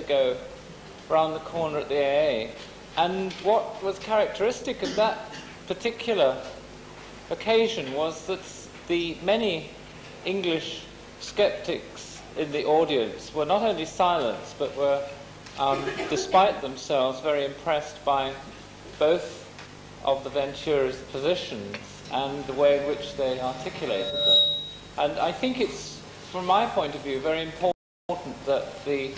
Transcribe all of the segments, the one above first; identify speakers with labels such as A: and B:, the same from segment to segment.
A: ago round the corner at the AA. And what was characteristic of that particular occasion was that the many English skeptics in the audience were not only silenced, but were, despite themselves, very impressed by both of the Venturi's positions and the way in which they articulated them. And I think it's, from my point of view, very important that the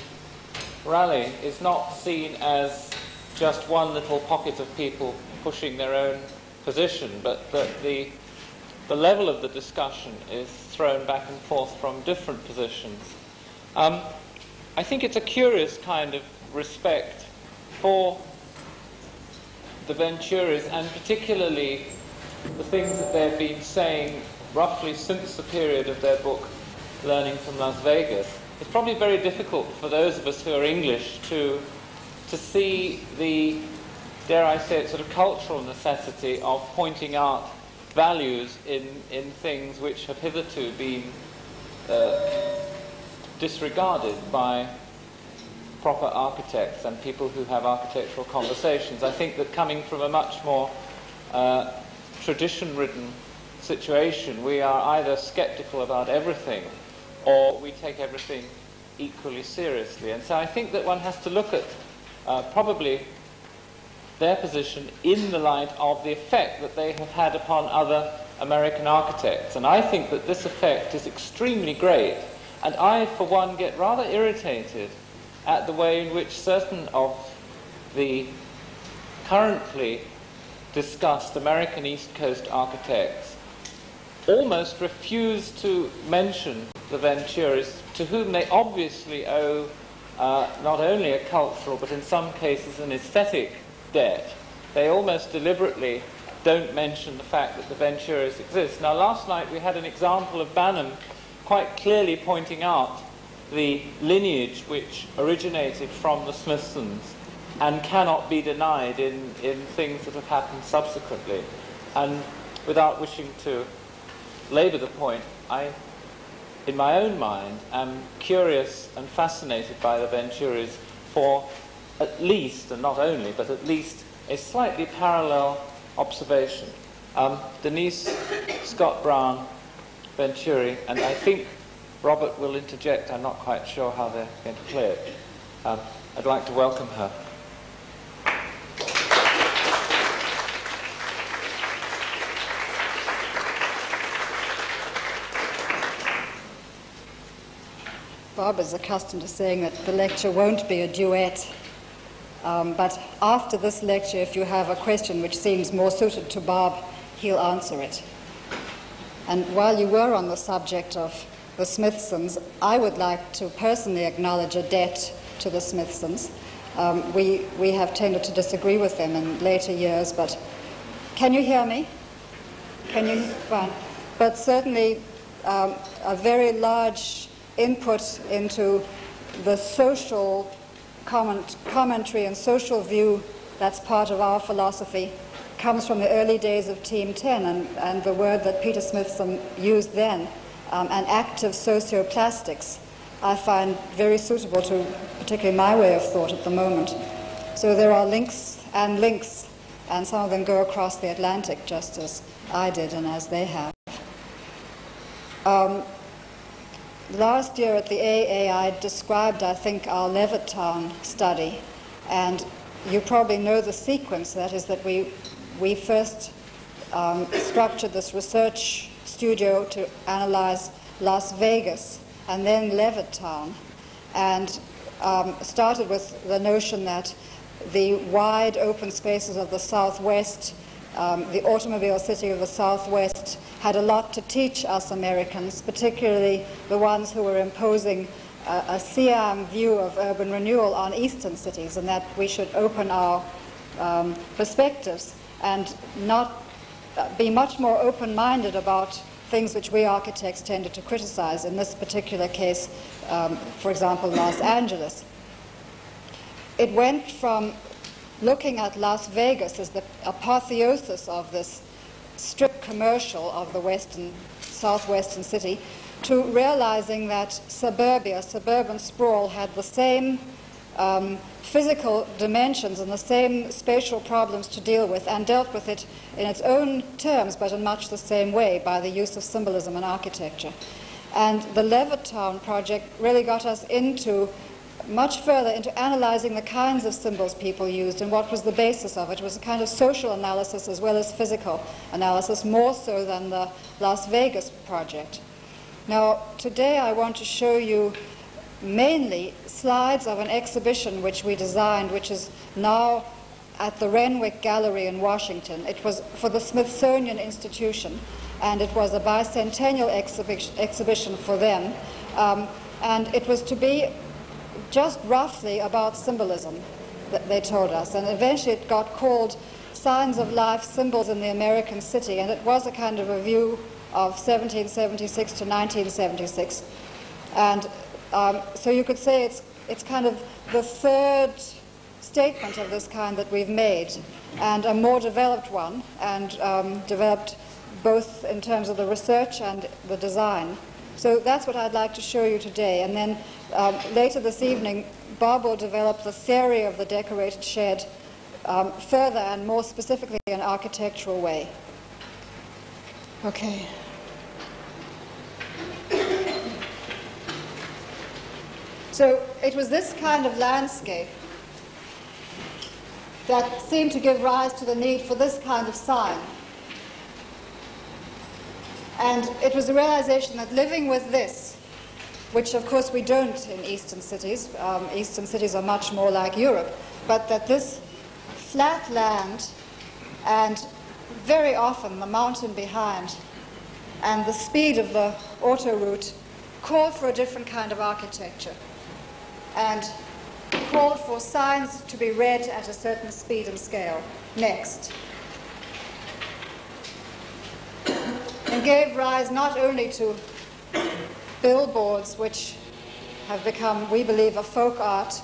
A: rally is not seen as just one little pocket of people pushing their own position, but that the level of the discussion is thrown back and forth from different positions. I think it's a curious kind of respect for the Venturis, and particularly the things that they've been saying roughly since the period of their book Learning from Las Vegas. It's probably very difficult for those of us who are English to see the, dare I say it, sort of cultural necessity of pointing out values in things which have hitherto been disregarded by proper architects and people who have architectural conversations. I think that coming from a much more tradition-ridden situation, we are either skeptical about everything or we take everything equally seriously. And so I think that one has to look at probably their position in the light of the effect that they have had upon other American architects. And I think that this effect is extremely great. And I, for one, get rather irritated at the way in which certain of the currently discussed American East Coast architects almost refuse to mention the Venturis, to whom they obviously owe not only a cultural, but in some cases an aesthetic debt. They almost deliberately don't mention the fact that the Venturis exist. Now, last night we had an example of Banham quite clearly pointing out the lineage which originated from the Smithsons and cannot be denied in things that have happened subsequently. And without wishing to labour the point, I, in my own mind, am curious and fascinated by the Venturis for at least, and not only, but at least a slightly parallel observation. Denise Scott Brown, Venturi, and I think Robert will interject. I'm not quite sure how they're going to play it. I'd like to welcome her.
B: Bob is accustomed to saying that the lecture won't be a duet. But after this lecture, if you have a question which seems more suited to Bob, he'll answer it. And while you were on the subject of the Smithsons, I would like to personally acknowledge a debt to the Smithsons. We have tended to disagree with them in later years, but can you hear me? Can you? Fine. But certainly a very large input into the social commentary and social view that's part of our philosophy comes from the early days of Team 10 and the word that Peter Smithson used then, and active socioplastics, I find very suitable to particularly my way of thought at the moment. So there are links, and some of them go across the Atlantic just as I did and as they have. Last year at the AA, I described, I think, our Levittown study, and you probably know the sequence. That is that we first structured this research studio to analyze Las Vegas and then Levittown, and started with the notion that the wide open spaces of the Southwest, the automobile city of the Southwest, had a lot to teach us Americans, particularly the ones who were imposing a Siam view of urban renewal on eastern cities, and that we should open our perspectives and not be much more open-minded about things which we architects tended to criticize, in this particular case, for example, Los Angeles. It went from looking at Las Vegas as the apotheosis of this strip commercial of the southwestern city, to realizing that suburbia, suburban sprawl, had the same physical dimensions and the same spatial problems to deal with, and dealt with it in its own terms, but in much the same way, by the use of symbolism in architecture. And the Levittown project really got us much further into analyzing the kinds of symbols people used and what was the basis of it. It was a kind of social analysis as well as physical analysis, more so than the Las Vegas project. Now, today I want to show you mainly slides of an exhibition which we designed, which is now at the Renwick Gallery in Washington. It was for the Smithsonian Institution, and it was a bicentennial exhibition for them. And it was to be just roughly about symbolism, that they told us. And eventually it got called Signs of Life, Symbols in the American City, and it was a kind of review of 1776 to 1976. And so you could say it's kind of the third statement of this kind that we've made, and a more developed one, and developed both in terms of the research and the design. So that's what I'd like to show you today. And then later this evening, Bob will develop the theory of the decorated shed further and more specifically in an architectural way. Okay. So it was this kind of landscape that seemed to give rise to the need for this kind of sign. And it was a realization that living with this, which of course we don't in eastern cities are much more like Europe, but that this flat land and very often the mountain behind and the speed of the autoroute called for a different kind of architecture and called for signs to be read at a certain speed and scale. Next. And gave rise not only to billboards, which have become, we believe, a folk art,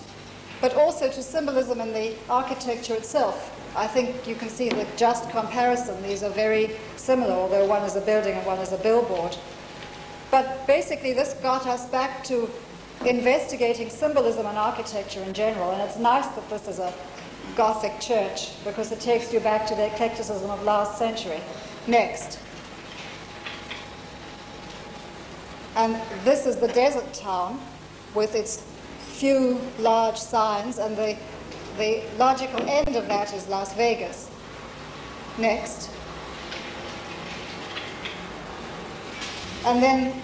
B: but also to symbolism in the architecture itself. I think you can see the just comparison. These are very similar, although one is a building and one is a billboard. But basically this got us back to investigating symbolism in architecture in general, and it's nice that this is a Gothic church because it takes you back to the eclecticism of last century. Next. And this is the desert town with its few large signs, and the logical end of that is Las Vegas. Next. And then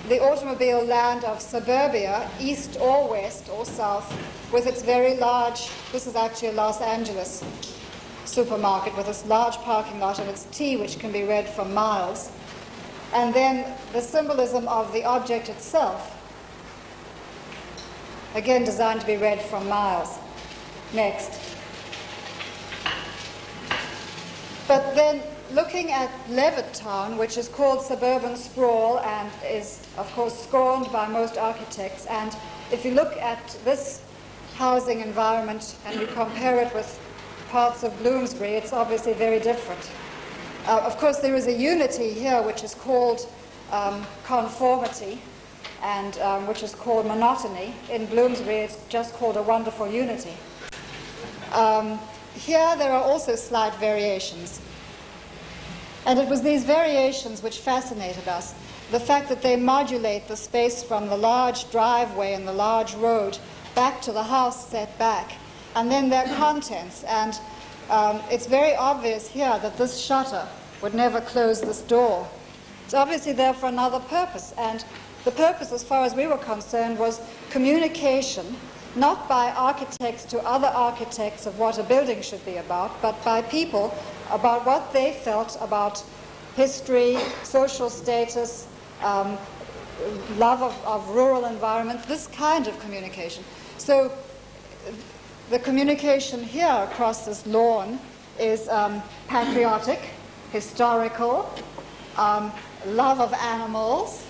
B: the automobile land of suburbia, east or west or south, with its very large, this is actually a Los Angeles supermarket with this large parking lot of its T, which can be read from miles. And then the symbolism of the object itself, again designed to be read from miles. Next. But then looking at Levittown, which is called suburban sprawl and is, of course, scorned by most architects, and if you look at this housing environment and you compare it with parts of Bloomsbury, it's obviously very different. Of course, there is a unity here which is called conformity and which is called monotony. In Bloomsbury, it's just called a wonderful unity. Here, there are also slight variations. And it was these variations which fascinated us. The fact that they modulate the space from the large driveway and the large road back to the house set back, and then their contents. And it's very obvious here that this shutter would never close this door. It's obviously there for another purpose, and the purpose, as far as we were concerned, was communication, not by architects to other architects of what a building should be about, but by people about what they felt about history, social status, love of rural environment, this kind of communication. So the communication here across this lawn is patriotic, historical, love of animals.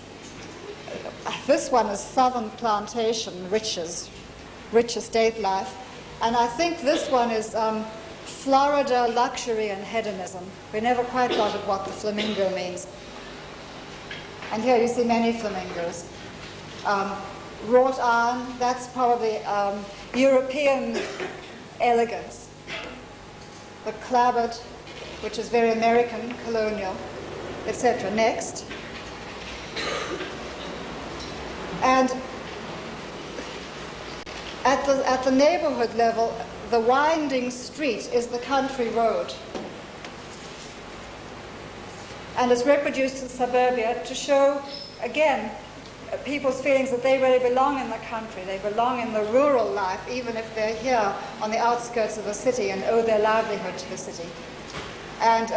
B: This one is southern plantation, rich estate life. And I think this one is Florida luxury and hedonism. We never quite got at what the flamingo means. And here you see many flamingos. wrought iron, that's probably European elegance. The clapboard, which is very American, colonial, etc. Next. And at the neighborhood level, the winding street is the country road. And it's reproduced in suburbia to show, again, people's feelings that they really belong in the country. They belong in the rural life, even if they're here on the outskirts of the city and owe their livelihood to the city. And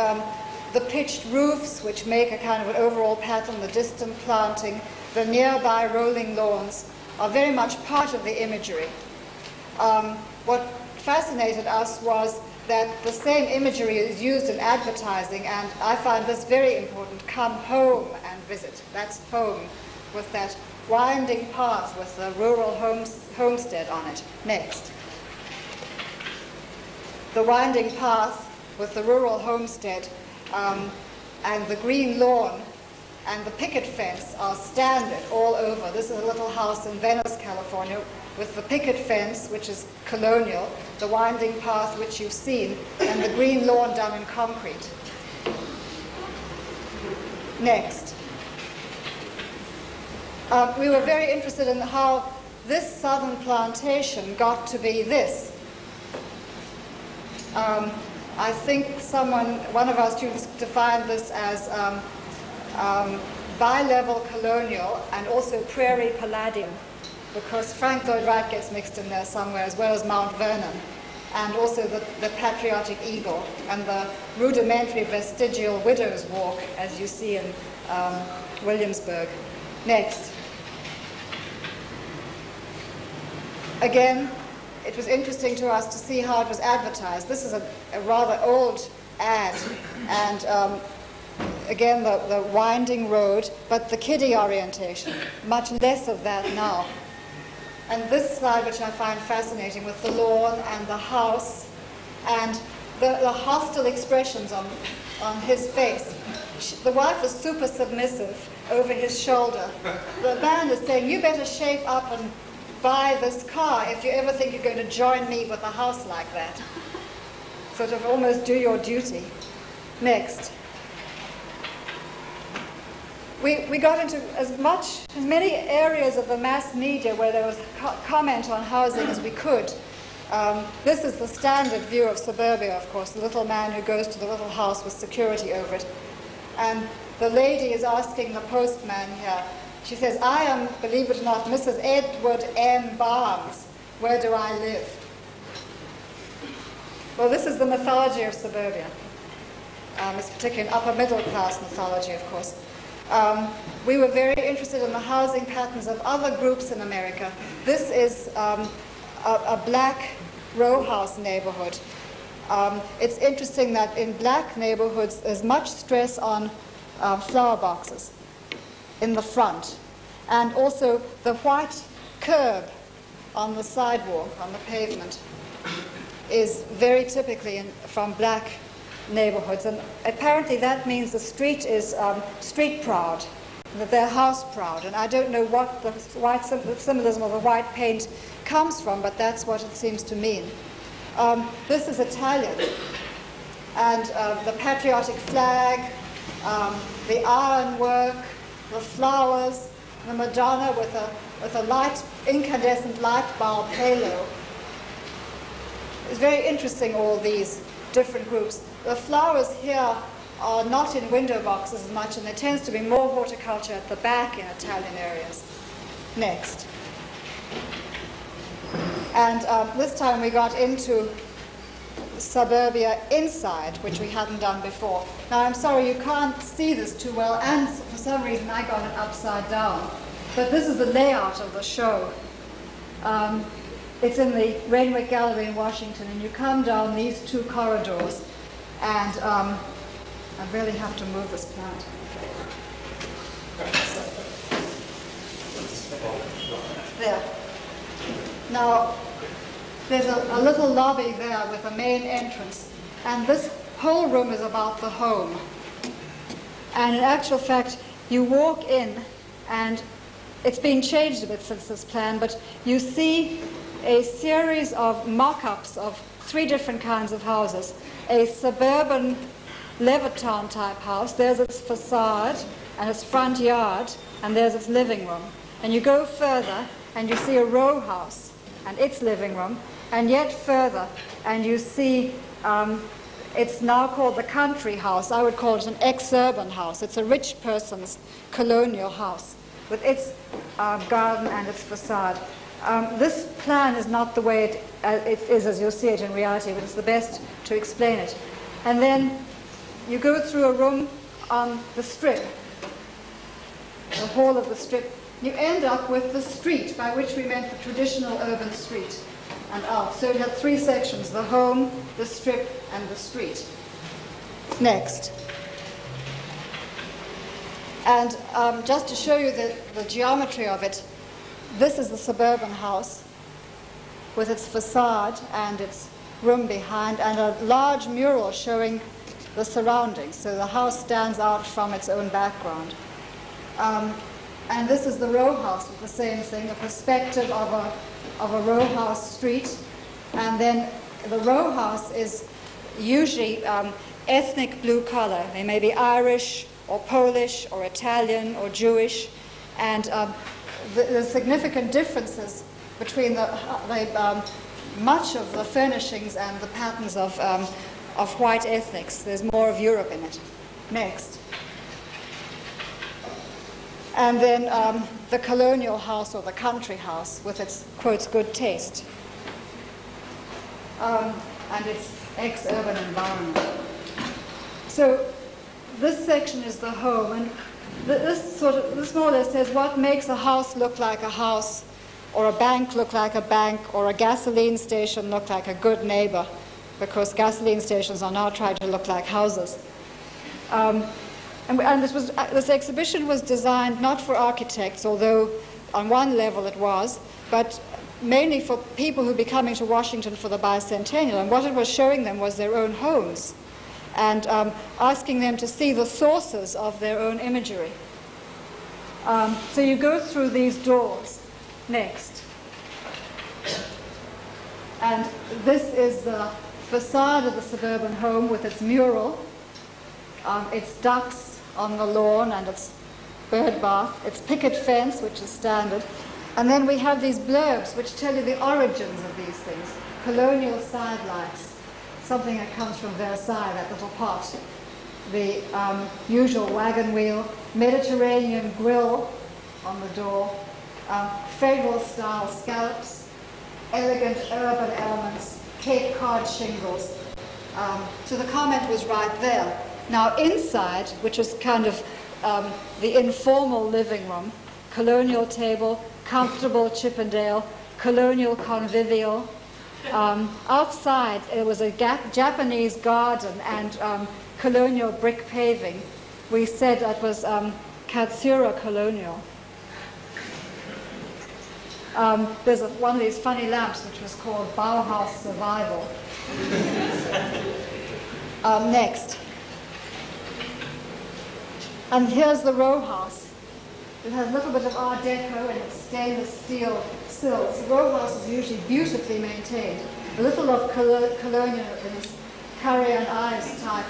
B: the pitched roofs, which make a kind of an overall pattern, the distant planting, the nearby rolling lawns, are very much part of the imagery. What fascinated us was that the same imagery is used in advertising, and I find this very important. Come home and visit. That's home, with that winding path with the rural homestead on it. Next. The winding path with the rural homestead and the green lawn and the picket fence are standard all over. This is a little house in Venice, California, with the picket fence, which is colonial, the winding path, which you've seen, and the green lawn done in concrete. Next. We were very interested in how this southern plantation got to be this. I think one of our students defined this as bi-level colonial and also prairie palladium, because Frank Lloyd Wright gets mixed in there somewhere, as well as Mount Vernon, and also the patriotic eagle and the rudimentary vestigial widow's walk, as you see in Williamsburg. Next. Again, it was interesting to us to see how it was advertised. This is a rather old ad, and again, the winding road, but the kiddie orientation, much less of that now. And this slide, which I find fascinating, with the lawn and the house and the hostile expressions on his face. The wife is super submissive over his shoulder. The man is saying, you better shape up and buy this car if you ever think you're going to join me with a house like that. Sort of almost do your duty. Next. We got into as many areas of the mass media where there was comment on housing as we could. This is the standard view of suburbia, of course, the little man who goes to the little house with security over it. And the lady is asking the postman here, she says, I am, believe it or not, Mrs. Edward M. Barnes. Where do I live? Well, this is the mythology of suburbia. It's particularly an upper middle class mythology, of course. We were very interested in the housing patterns of other groups in America. This is a black row house neighborhood. It's interesting that in black neighborhoods there's much stress on flower boxes in the front, and also the white curb on the sidewalk, on the pavement, is very typically from black neighborhoods, and apparently that means the street is street proud, that they're house proud, and I don't know what the white symbolism of the white paint comes from, but that's what it seems to mean. This is Italian, and the patriotic flag, the ironwork, the flowers, the Madonna with a light, incandescent light bulb halo. It's very interesting, all these different groups. The flowers here are not in window boxes as much, and there tends to be more horticulture at the back in Italian areas. Next. And this time we got into suburbia inside, which we hadn't done before. Now, I'm sorry, you can't see this too well, and for some reason I got it upside down. But this is the layout of the show. It's in the Renwick Gallery in Washington, and you come down these two corridors, and I really have to move this plant. There. Now, there's a little lobby there with a main entrance, and this whole room is about the home. And in actual fact, you walk in, and it's been changed a bit since this plan, but you see a series of mock-ups of 3 different kinds of houses. A suburban Levittown type house, there's its facade and its front yard, and there's its living room. And you go further and you see a row house and its living room, and yet further and you see it's now called the country house. I would call it an ex-urban house. It's a rich person's colonial house with its garden and its facade. This plan is not the way it is as you'll see it in reality, but it's the best to explain it. And then you go through a room on the strip, the hall of the strip. You end up with the street, by which we meant the traditional urban street and out. So it had 3 sections: the home, the strip, and the street. Next. And just to show you the geometry of it, this is the suburban house with its facade and its room behind, and a large mural showing the surroundings. So the house stands out from its own background. And this is the row house with the same thing, a perspective of a row house street. And then the row house is usually ethnic blue color. They may be Irish or Polish or Italian or Jewish. And the significant differences between much of the furnishings and the patterns of white ethnics. There's more of Europe in it. Next. And then the colonial house or the country house with its, quotes, good taste. And its ex-urban environment. So this section is the home, and this more or less says what makes a house look like a house, or a bank look like a bank, or a gasoline station look like a good neighbor, because gasoline stations are now trying to look like houses. And this exhibition was designed not for architects, although on one level it was, but mainly for people who'd be coming to Washington for the bicentennial. And what it was showing them was their own homes, and asking them to see the sources of their own imagery. So you go through these doors. Next. And this is the facade of the suburban home with its mural, its ducks on the lawn and its bird bath, its picket fence, which is standard. And then we have these blurbs which tell you the origins of these things. Colonial sidelights, something that comes from Versailles, that little pot. The usual wagon wheel, Mediterranean grill on the door, federal style scallops, elegant urban elements, Cape Cod shingles. So the comment was right there. Now inside, which is kind of the informal living room, colonial table, comfortable Chippendale, colonial convivial. Outside, it was a Japanese garden and colonial brick paving. We said that was Katsura colonial. There's one of these funny lamps which was called Bauhaus Survival. Next. And here's the row house. It has a little bit of Art Deco and its stainless steel sills. The row house is usually beautifully maintained. A little of colonial in this Curry and Ives type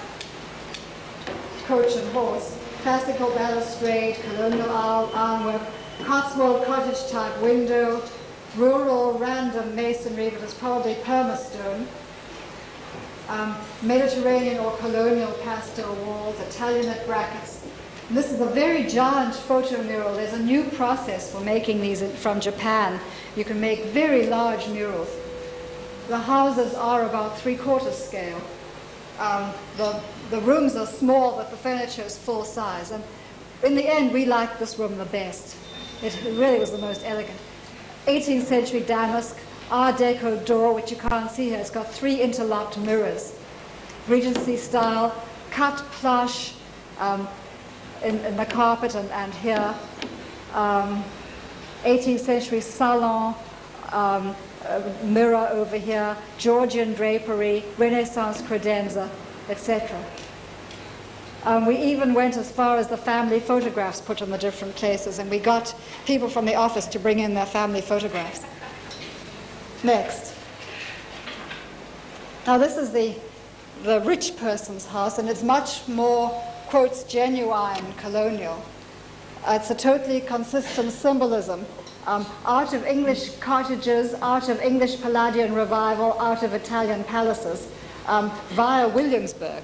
B: coach and horse. Classical balustrade, colonial ironwork, Cotswold cottage type window, rural random masonry, but it's probably permastone. Mediterranean or colonial pastel walls, Italianate brackets. And this is a very giant photo mural. There's a new process for making these from Japan. You can make very large murals. The houses are about 3/4 scale. The rooms are small, but the furniture is full size. And in the end, we liked this room the best. It really was the most elegant. 18th century damask, Art Deco door, which you can't see here. It's got 3 interlocked mirrors. Regency style, cut plush in the carpet and here. 18th century salon, mirror over here, Georgian drapery, Renaissance credenza, etc. We even went as far as the family photographs put in the different places, and we got people from the office to bring in their family photographs. Next. Now this is the rich person's house, and it's much more, quotes, genuine colonial. It's a totally consistent symbolism. Out of English cottages, out of English Palladian revival, out of Italian palaces, via Williamsburg.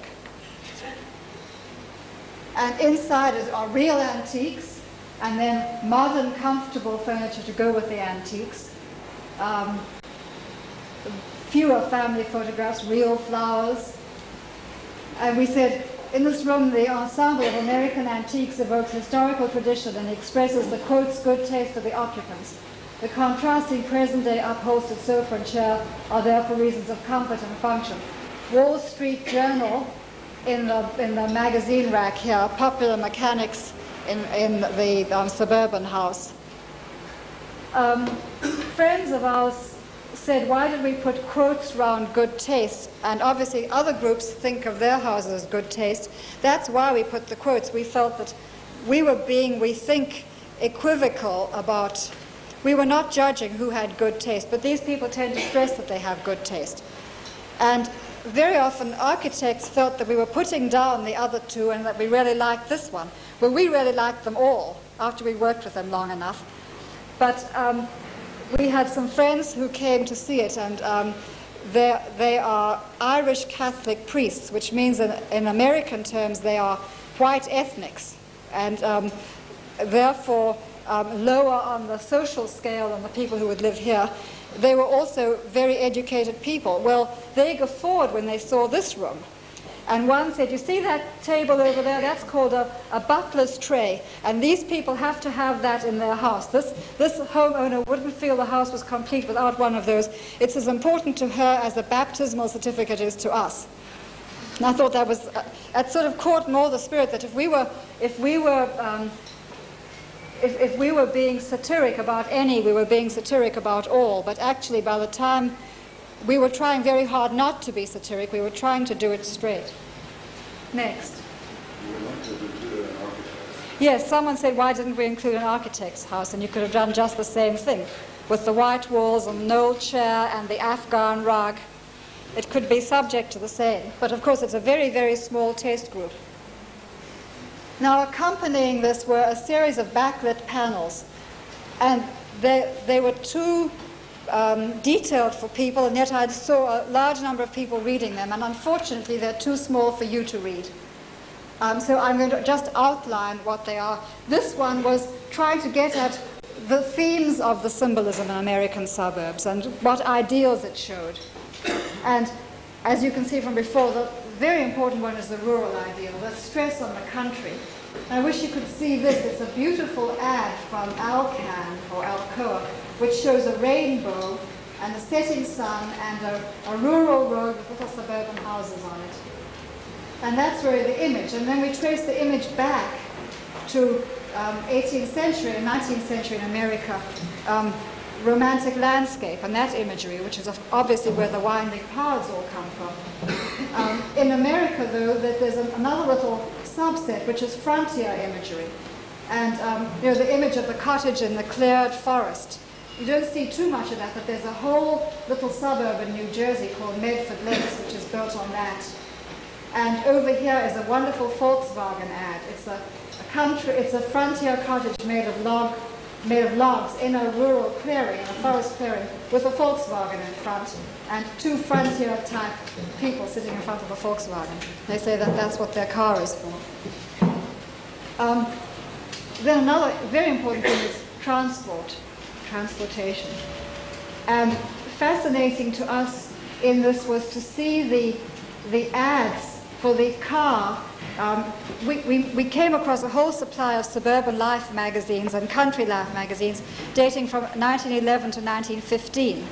B: And inside are real antiques, and then modern, comfortable furniture to go with the antiques. Fewer family photographs, real flowers. And we said, in this room, the ensemble of American antiques evokes historical tradition and expresses the, quotes, good taste of the occupants. The contrasting present-day upholstered sofa and chair are there for reasons of comfort and function. Wall Street Journal, in the magazine rack here, Popular Mechanics in the Suburban house. Friends of ours said, why did we put quotes around good taste? And obviously other groups think of their houses as good taste. That's why we put the quotes. We felt that we were being, we think, equivocal about, we were not judging who had good taste, but these people tend to stress that they have good taste. And very often architects felt that we were putting down the other two and that we really liked this one. Well, we really liked them all after we worked with them long enough. But we had some friends who came to see it, and they are Irish Catholic priests, which means in American terms they are white ethnics, and therefore lower on the social scale than the people who would live here. They were also very educated people. Well, they guffawed when they saw this room. And one said, you see that table over there? That's called a butler's tray. And these people have to have that in their house. This homeowner wouldn't feel the house was complete without one of those. It's as important to her as the baptismal certificate is to us. And I thought that sort of caught more the spirit that if we were being satiric about any, we were being satiric about all. But actually, by the time we were trying very hard not to be satiric, we were trying to do it straight. Next.
C: You would like to include an architect.
B: Yes, someone said, why didn't we include an architect's house? And you could have done just the same thing, with the white walls and the knoll chair and the Afghan rug. It could be subject to the same. But of course, it's a very, very small taste group. Now, accompanying this were a series of backlit panels. And they were too detailed for people, and yet I saw a large number of people reading them, and unfortunately they're too small for you to read. So I'm going to just outline what they are. This one was trying to get at the themes of the symbolism in American suburbs and what ideals it showed. And as you can see from before, the very important one is the rural ideal, the stress on the country. I wish you could see this. It's a beautiful ad from Alcan or Alcoa, which shows a rainbow and a setting sun and a rural road with little suburban houses on it. And that's really the image. And then we trace the image back to 18th century and 19th century in America, romantic landscape and that imagery, which is obviously where the winding paths all come from. In America, though, there's another little subset, which is frontier imagery. And the image of the cottage in the cleared forest. You don't see too much of that, but there's a whole little suburb in New Jersey called Medford Lakes, which is built on that. And over here is a wonderful Volkswagen ad. It's a frontier cottage made of logs in a rural clearing, in a forest clearing, with a Volkswagen in front, and two frontier-type people sitting in front of a Volkswagen. They say that that's what their car is for. Then another very important thing is transportation. And fascinating to us in this was to see the ads for the car. We came across a whole supply of Suburban Life magazines and Country Life magazines dating from 1911 to 1915.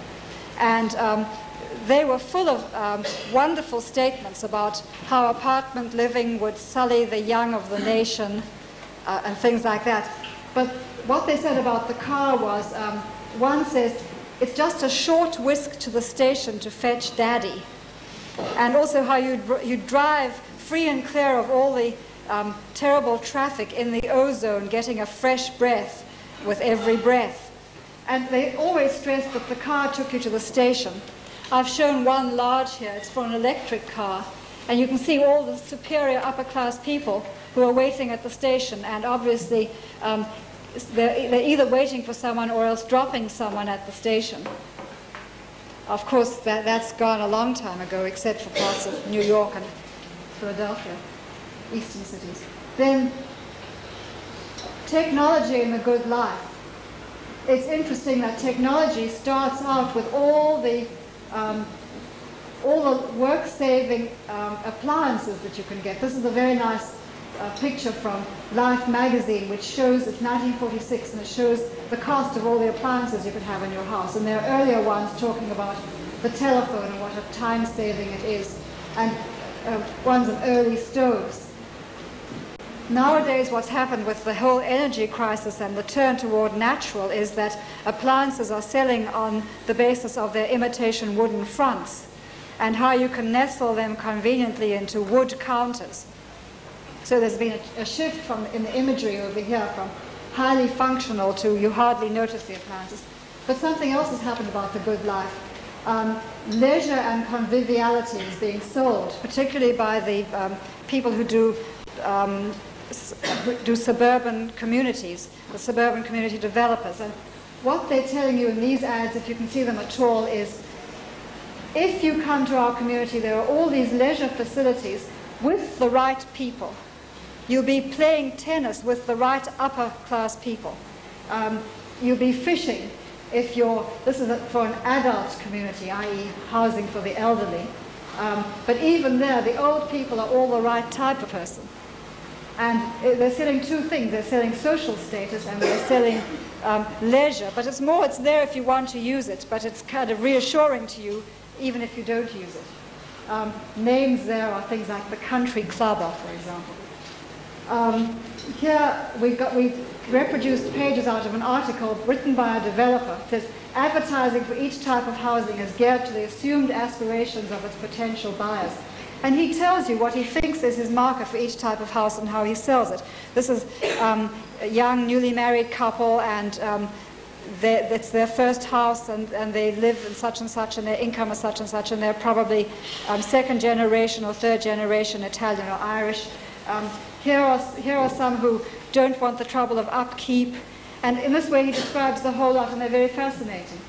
B: And they were full of wonderful statements about how apartment living would sully the young of the nation and things like that. But what they said about the car was, one says, it's just a short whisk to the station to fetch Daddy. And also how you'd drive free and clear of all the terrible traffic in the ozone, getting a fresh breath with every breath. And they always stress that the car took you to the station. I've shown one large here. It's for an electric car. And you can see all the superior upper-class people who are waiting at the station, and obviously they're either waiting for someone or else dropping someone at the station. Of course, that's gone a long time ago, except for parts of New York and Philadelphia, eastern cities. Then, technology and the good life. It's interesting that technology starts out with all the work-saving appliances that you can get. This is a very nice picture from Life magazine, which shows, it's 1946, and it shows the cost of all the appliances you could have in your house. And there are earlier ones talking about the telephone and what a time-saving it is, and ones of early stoves. Nowadays, what's happened with the whole energy crisis and the turn toward natural is that appliances are selling on the basis of their imitation wooden fronts, and how you can nestle them conveniently into wood counters. So there's been a shift in the imagery over here from highly functional to you hardly notice the appliances. But something else has happened about the good life. Leisure and conviviality is being sold, particularly by the people who do suburban communities, the suburban community developers. And what they're telling you in these ads, if you can see them at all, is if you come to our community, there are all these leisure facilities with the right people. You'll be playing tennis with the right upper class people. You'll be fishing if this is for an adult community, i.e. housing for the elderly. But even there, the old people are all the right type of person. And they're selling two things. They're selling social status and they're selling leisure. But it's there if you want to use it, but it's kind of reassuring to you even if you don't use it. Names there are things like the Country Clubber, for example. Here we reproduced pages out of an article written by a developer. It says, advertising for each type of housing is geared to the assumed aspirations of its potential buyers. And he tells you what he thinks is his market for each type of house and how he sells it. This is a young, newly married couple, and it's their first house, and they live in such and such, and their income is such and such, and they're probably second generation or third generation Italian or Irish. Here are some who don't want the trouble of upkeep, and in this way he describes the whole lot, and they're very fascinating.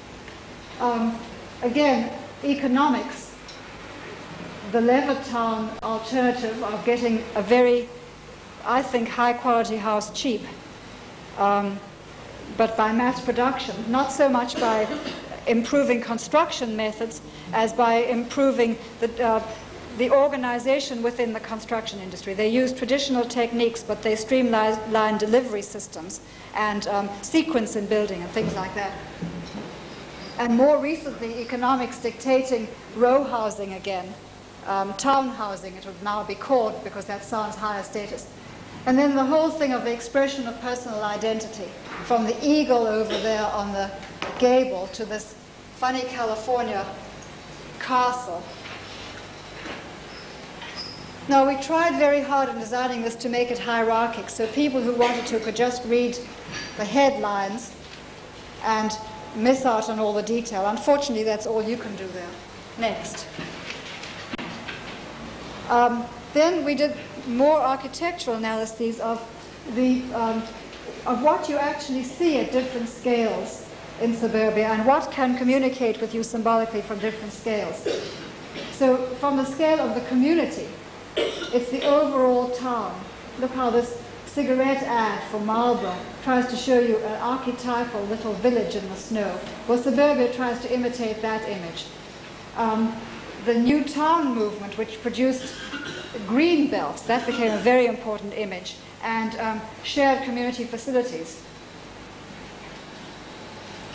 B: Again, economics. The Levittown alternative of getting a very, I think, high-quality house cheap, but by mass production, not so much by improving construction methods as by improving the organization within the construction industry. They use traditional techniques, but they streamline delivery systems and sequence in building and things like that. And more recently, economics dictating row housing again. Town housing, it would now be called, because that sounds higher status. And then the whole thing of the expression of personal identity, from the eagle over there on the gable to this funny California castle. Now, we tried very hard in designing this to make it hierarchic, so people who wanted to could just read the headlines and miss out on all the detail. Unfortunately, that's all you can do there. Next. Then we did more architectural analyses of what you actually see at different scales in suburbia and what can communicate with you symbolically from different scales. So from the scale of the community, it's the overall town. Look how this cigarette ad for Marlboro tries to show you an archetypal little village in the snow. Well, suburbia tries to imitate that image. The new town movement, which produced green belts, that became a very important image, and shared community facilities.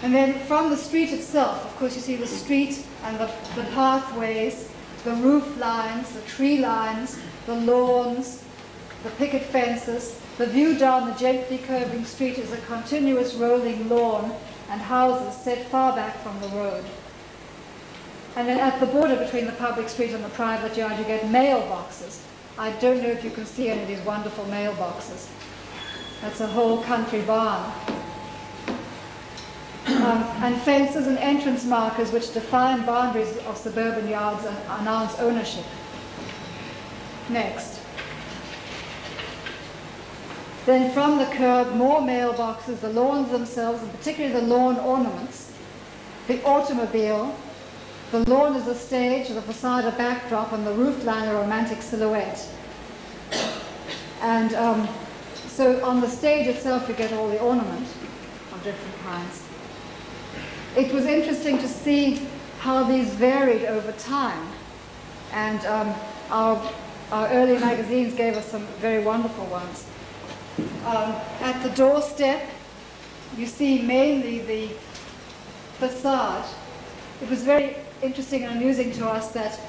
B: And then from the street itself, of course, you see the street and the pathways, the roof lines, the tree lines, the lawns, the picket fences. The view down the gently curving street is a continuous rolling lawn and houses set far back from the road. And then at the border between the public street and the private yard, you get mailboxes. I don't know if you can see any of these wonderful mailboxes. That's a whole country barn. And fences and entrance markers which define boundaries of suburban yards and announce ownership. Next. Then from the curb, more mailboxes, the lawns themselves, and particularly the lawn ornaments, the automobile, the lawn as a stage, the facade a backdrop, and the roofline a romantic silhouette. And so on the stage itself, you get all the ornament of different kinds. It was interesting to see how these varied over time. And our early magazines gave us some very wonderful ones. At the doorstep, you see mainly the facade. It was very interesting and amusing to us that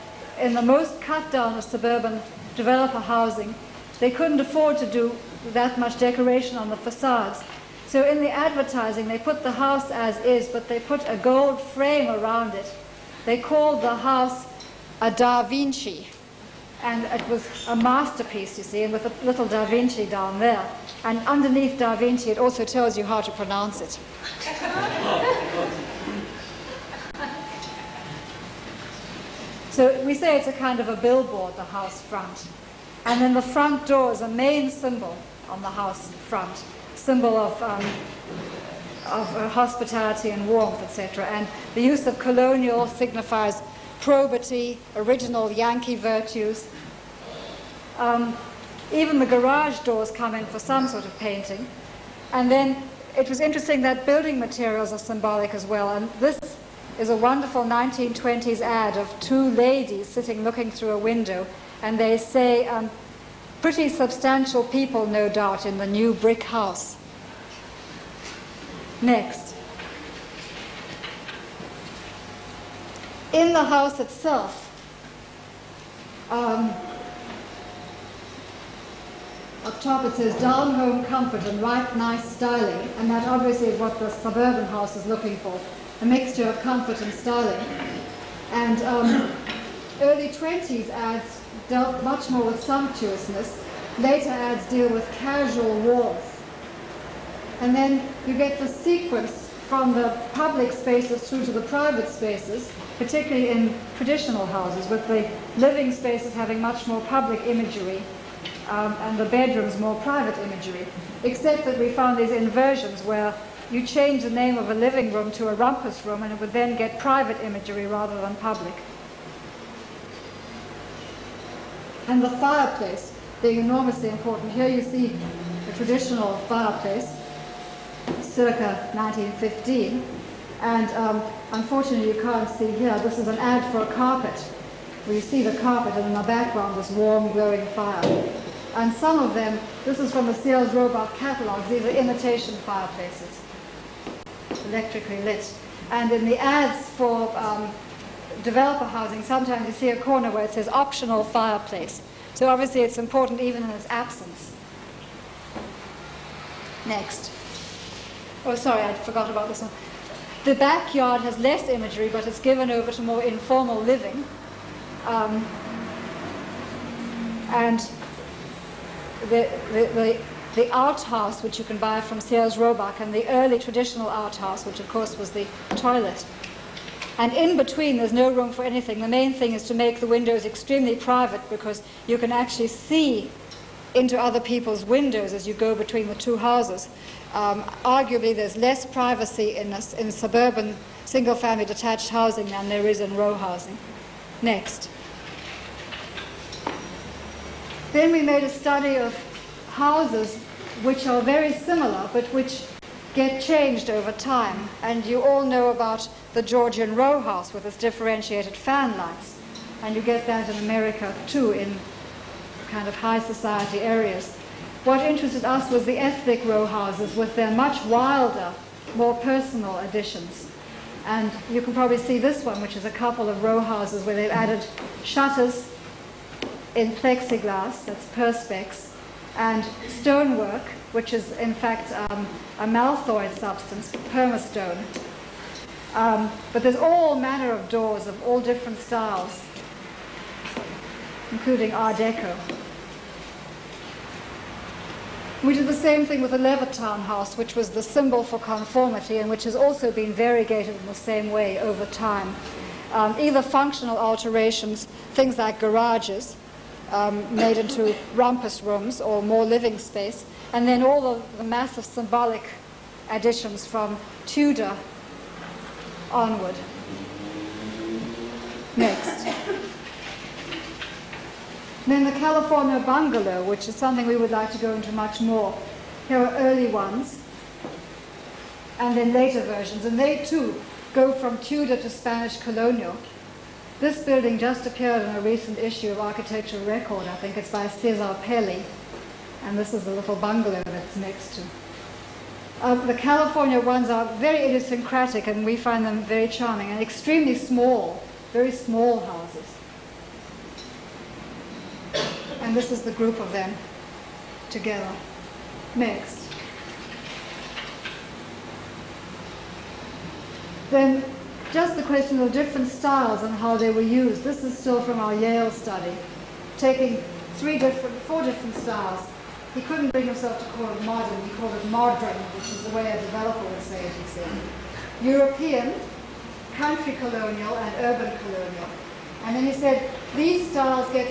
B: in the most cut down of suburban developer housing, they couldn't afford to do that much decoration on the facades. So in the advertising, they put the house as is, but they put a gold frame around it. They called the house a Da Vinci. And it was a masterpiece, you see, and with a little Da Vinci down there. And underneath Da Vinci, it also tells you how to pronounce it. So we say it's a kind of a billboard, the house front. And then the front door is a main symbol on the house front, symbol of hospitality and warmth, etc. And the use of colonial signifies probity, original Yankee virtues. Even the garage doors come in for some sort of painting. And then it was interesting that building materials are symbolic as well. And this is a wonderful 1920s ad of two ladies sitting looking through a window. And they say, pretty substantial people, no doubt, in the new brick house. Next. In the house itself, up top it says down home comfort and right nice styling, and that obviously is what the suburban house is looking for, a mixture of comfort and styling. And early 20s ads dealt much more with sumptuousness. Later ads deal with casual warmth. And then you get the sequence from the public spaces through to the private spaces, particularly in traditional houses, with the living spaces having much more public imagery and the bedrooms more private imagery, except that we found these inversions where you change the name of a living room to a rumpus room and it would then get private imagery rather than public. And the fireplace being enormously important. Here you see a traditional fireplace, circa 1915, and unfortunately you can't see here, this is an ad for a carpet, where you see the carpet and in the background this warm glowing fire. And some of them, this is from the Sears Roebuck catalogs, these are imitation fireplaces, electrically lit. And in the ads for developer housing, sometimes you see a corner where it says optional fireplace. So obviously it's important even in its absence. Next. Oh, sorry, I forgot about this one. The backyard has less imagery, but it's given over to more informal living. And the outhouse, which you can buy from Sears Roebuck, and the early traditional outhouse, which of course was the toilet. And in between, there's no room for anything. The main thing is to make the windows extremely private, because you can actually see into other people's windows as you go between the two houses. Arguably, there's less privacy in suburban single-family detached housing than there is in row housing. Next. Then we made a study of houses which are very similar, but which get changed over time. And you all know about the Georgian row house with its differentiated fan lights. And you get that in America too, in kind of high society areas. What interested us was the ethnic row houses with their much wilder, more personal additions. And you can probably see this one, which is a couple of row houses where they've added shutters in plexiglass, that's perspex, and stonework, which is in fact a malthoid substance, permastone. But there's all manner of doors of all different styles, including Art Deco. We did the same thing with the Levittown house, which was the symbol for conformity and which has also been variegated in the same way over time. Either functional alterations, things like garages made into rumpus rooms or more living space, and then all of the massive symbolic additions from Tudor onward. Next. Then the California bungalow, which is something we would like to go into much more. Here are early ones, and then later versions, and they too go from Tudor to Spanish colonial. This building just appeared in a recent issue of Architectural Record. I think it's by Cesar Pelli, and this is the little bungalow that's next to. The California ones are very idiosyncratic, and we find them very charming, and extremely small, very small houses. And this is the group of them together. Next. Then just the question of different styles and how they were used. This is still from our Yale study, taking four different styles. He couldn't bring himself to call it modern, he called it modern, which is the way a developer would say it, he said. European, country colonial, and urban colonial. And then he said, these styles get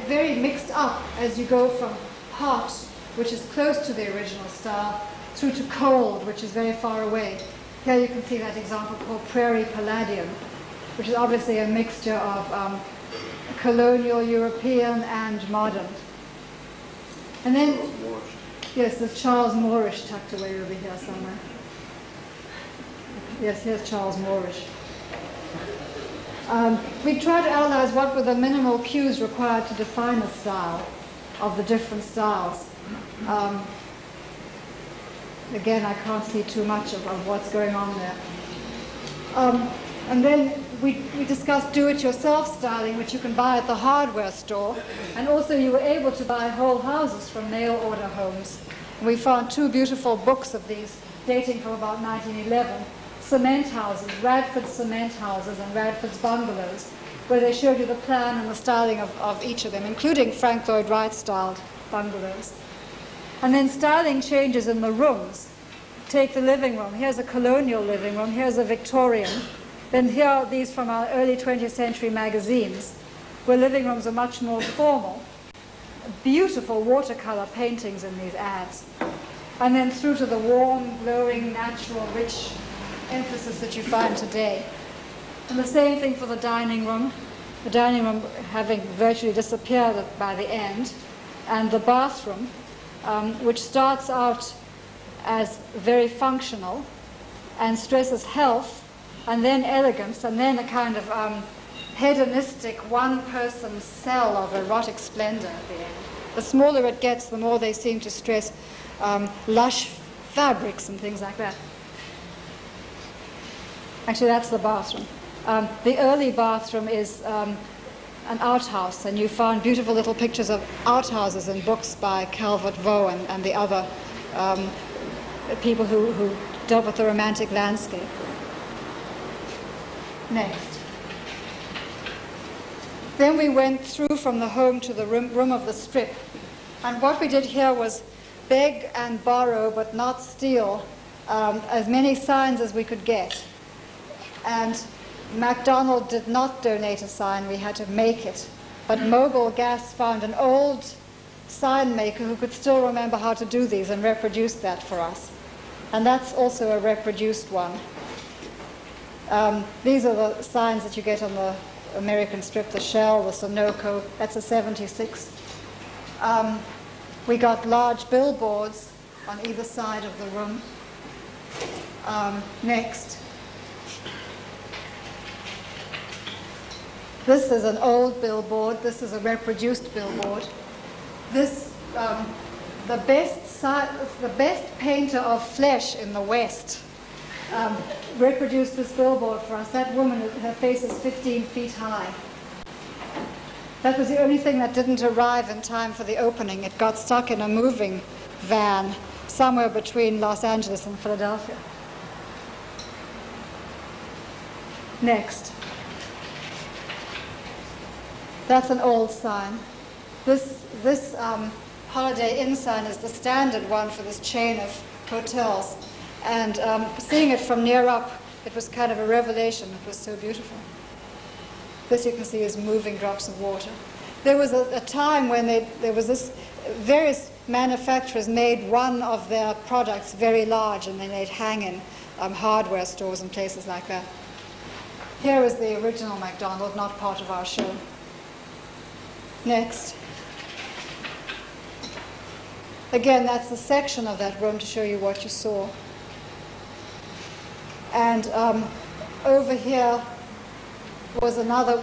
B: very mixed up as you go from hot, which is close to the original style, through to cold, which is very far away. Here you can see that example called Prairie Palladium, which is obviously a mixture of colonial, European, and modern. And then, yes, there's Charles Moorish tucked away over here somewhere. Yes, here's Charles Moorish. We tried to analyze what were the minimal cues required to define a style of the different styles. Again, I can't see too much of what's going on there. And then we discussed do-it-yourself styling, which you can buy at the hardware store. And also you were able to buy whole houses from mail-order homes. And we found two beautiful books of these dating from about 1911. Cement houses, Radford's cement houses and Radford's bungalows, where they showed you the plan and the styling of each of them, including Frank Lloyd Wright-styled bungalows. And then styling changes in the rooms. Take the living room. Here's a colonial living room. Here's a Victorian. Then here are these from our early 20th century magazines, where living rooms are much more formal. Beautiful watercolor paintings in these ads. And then through to the warm, glowing, natural, rich emphasis that you find today. And the same thing for the dining room. The dining room having virtually disappeared by the end. And the bathroom, which starts out as very functional and stresses health, and then elegance, and then a kind of hedonistic one-person cell of erotic splendor at the end. The smaller it gets, the more they seem to stress lush fabrics and things like that. Actually, that's the bathroom. The early bathroom is an outhouse, and you found beautiful little pictures of outhouses in books by Calvert Vaux and the other people who dealt with the romantic landscape. Next. Then we went through from the home to the room of the strip. And what we did here was beg and borrow, but not steal, as many signs as we could get. And MacDonald did not donate a sign, we had to make it. But Mobil Gas found an old sign maker who could still remember how to do these and reproduced that for us. And that's also a reproduced one. These are the signs that you get on the American strip, the Shell, the Sunoco, that's a 76. We got large billboards on either side of the room. Next. This is an old billboard. This is a reproduced billboard. This, the best painter of flesh in the West reproduced this billboard for us. That woman, her face is 15 feet high. That was the only thing that didn't arrive in time for the opening. It got stuck in a moving van somewhere between Los Angeles and Philadelphia. Next. That's an old sign. This Holiday Inn sign is the standard one for this chain of hotels. And seeing it from near up, it was kind of a revelation. It was so beautiful. This you can see is moving drops of water. There was a time when there was this, various manufacturers made one of their products very large, and then they'd hang in hardware stores and places like that. Here is the original McDonald's, not part of our show. Next. Again, that's a section of that room to show you what you saw. And over here was another,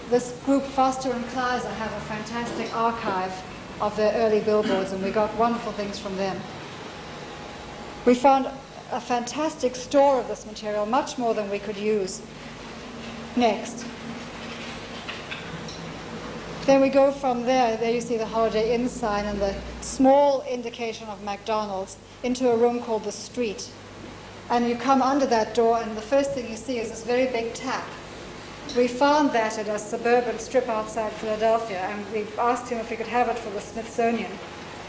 B: this group, Foster and Kleiser, have a fantastic archive of their early billboards, and we got wonderful things from them. We found a fantastic store of this material, much more than we could use. Next. Then we go from there you see the Holiday Inn sign and the small indication of McDonald's, into a room called the Street. And you come under that door, and the first thing you see is this very big tap. We found that at a suburban strip outside Philadelphia, and we asked him if we could have it for the Smithsonian,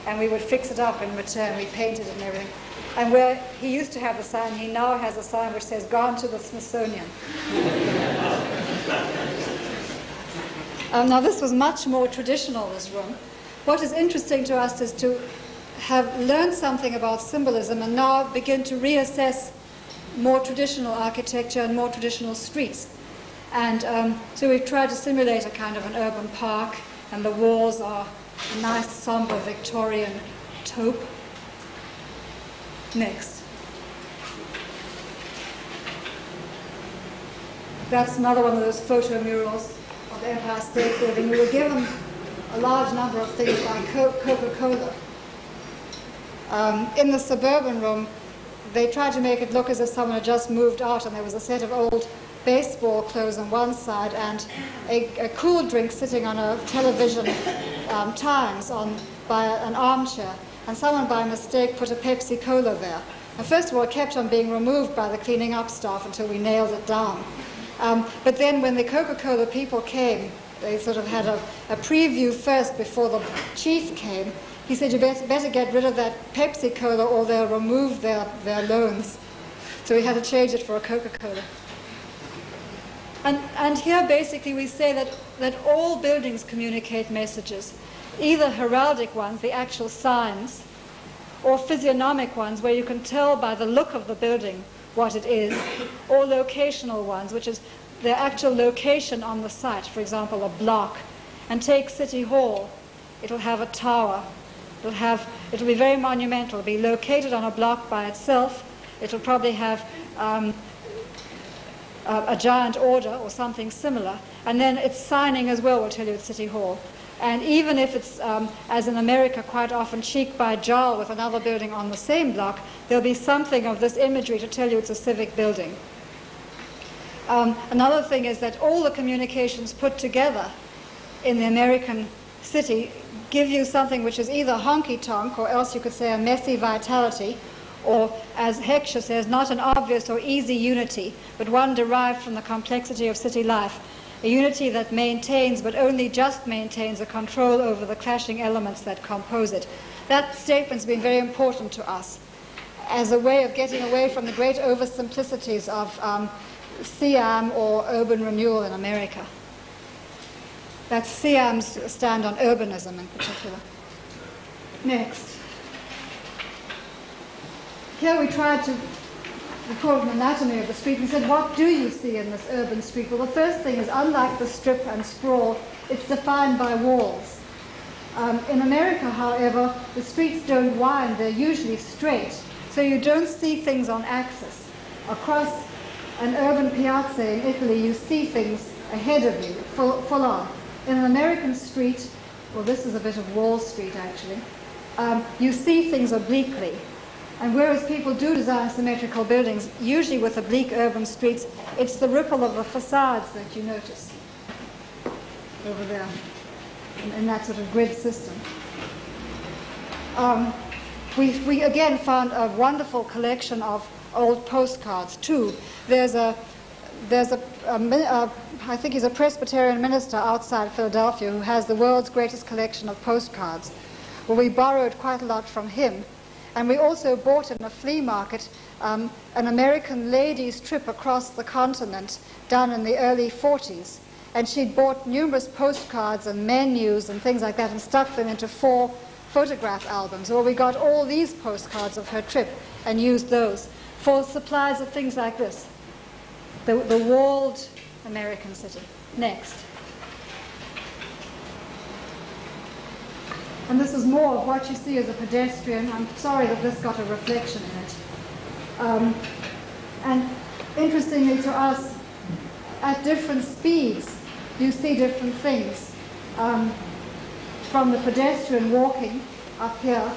B: and we would fix it up in return. We painted it and everything. And where he used to have the sign, he now has a sign which says, "Gone to the Smithsonian." Now this was much more traditional, this room. What is interesting to us is to have learned something about symbolism and now begin to reassess more traditional architecture and more traditional streets. And so we've tried to simulate a kind of an urban park, and the walls are a nice somber Victorian taupe. Next. That's another one of those photo murals of the Empire State Building. We were given a large number of things by Coca-Cola. In the Suburban room, they tried to make it look as if someone had just moved out, and there was a set of old baseball clothes on one side and a cool drink sitting on a television Times by an armchair, and someone by mistake put a Pepsi Cola there. And first of all, it kept on being removed by the cleaning up staff until we nailed it down. But then when the Coca-Cola people came, they sort of had a preview first before the chief came. He said, "You better get rid of that Pepsi Cola or they'll remove their loans." So we had to change it for a Coca-Cola. And here basically we say that all buildings communicate messages, either heraldic ones, the actual signs, or physiognomic ones where you can tell by the look of the building what it is, or locational ones, which is the actual location on the site, for example, a block. And take City Hall, it'll have a tower, it'll be very monumental, it'll be located on a block by itself, it'll probably have a giant order or something similar, and then its signing as well will tell you it's City Hall. And even if it's, as in America, quite often cheek by jowl with another building on the same block, there'll be something of this imagery to tell you it's a civic building. Another thing is that all the communications put together in the American city give you something which is either honky-tonk, or else you could say a messy vitality, or, as Heckscher says, not an obvious or easy unity, but one derived from the complexity of city life. A unity that maintains, but only just maintains, a control over the clashing elements that compose it. That statement's been very important to us as a way of getting away from the great oversimplicities of Siam or urban renewal in America. That's Siam's stand on urbanism in particular. Next. Here we tried to record an anatomy of the street and said, what do you see in this urban street? Well, the first thing is, unlike the strip and sprawl, it's defined by walls. In America, however, the streets don't wind, they're usually straight, so you don't see things on axis. Across an urban piazza in Italy, you see things ahead of you, full on. In an American street, well, this is a bit of Wall Street actually, you see things obliquely. And whereas people do design symmetrical buildings, usually with oblique urban streets, it's the ripple of the facades that you notice over there in that sort of grid system. We again found a wonderful collection of old postcards too. There's I think he's a Presbyterian minister outside Philadelphia who has the world's greatest collection of postcards. well, we borrowed quite a lot from him. And we also bought in a flea market an American lady's trip across the continent done in the early 40s. And she'd bought numerous postcards and menus and things like that and stuck them into 4 photograph albums. Well, we got all these postcards of her trip and used those for supplies of things like this. The walled American city. Next. And this is more of what you see as a pedestrian. I'm sorry that this got a reflection in it. And interestingly to us, at different speeds, you see different things. From the pedestrian walking up here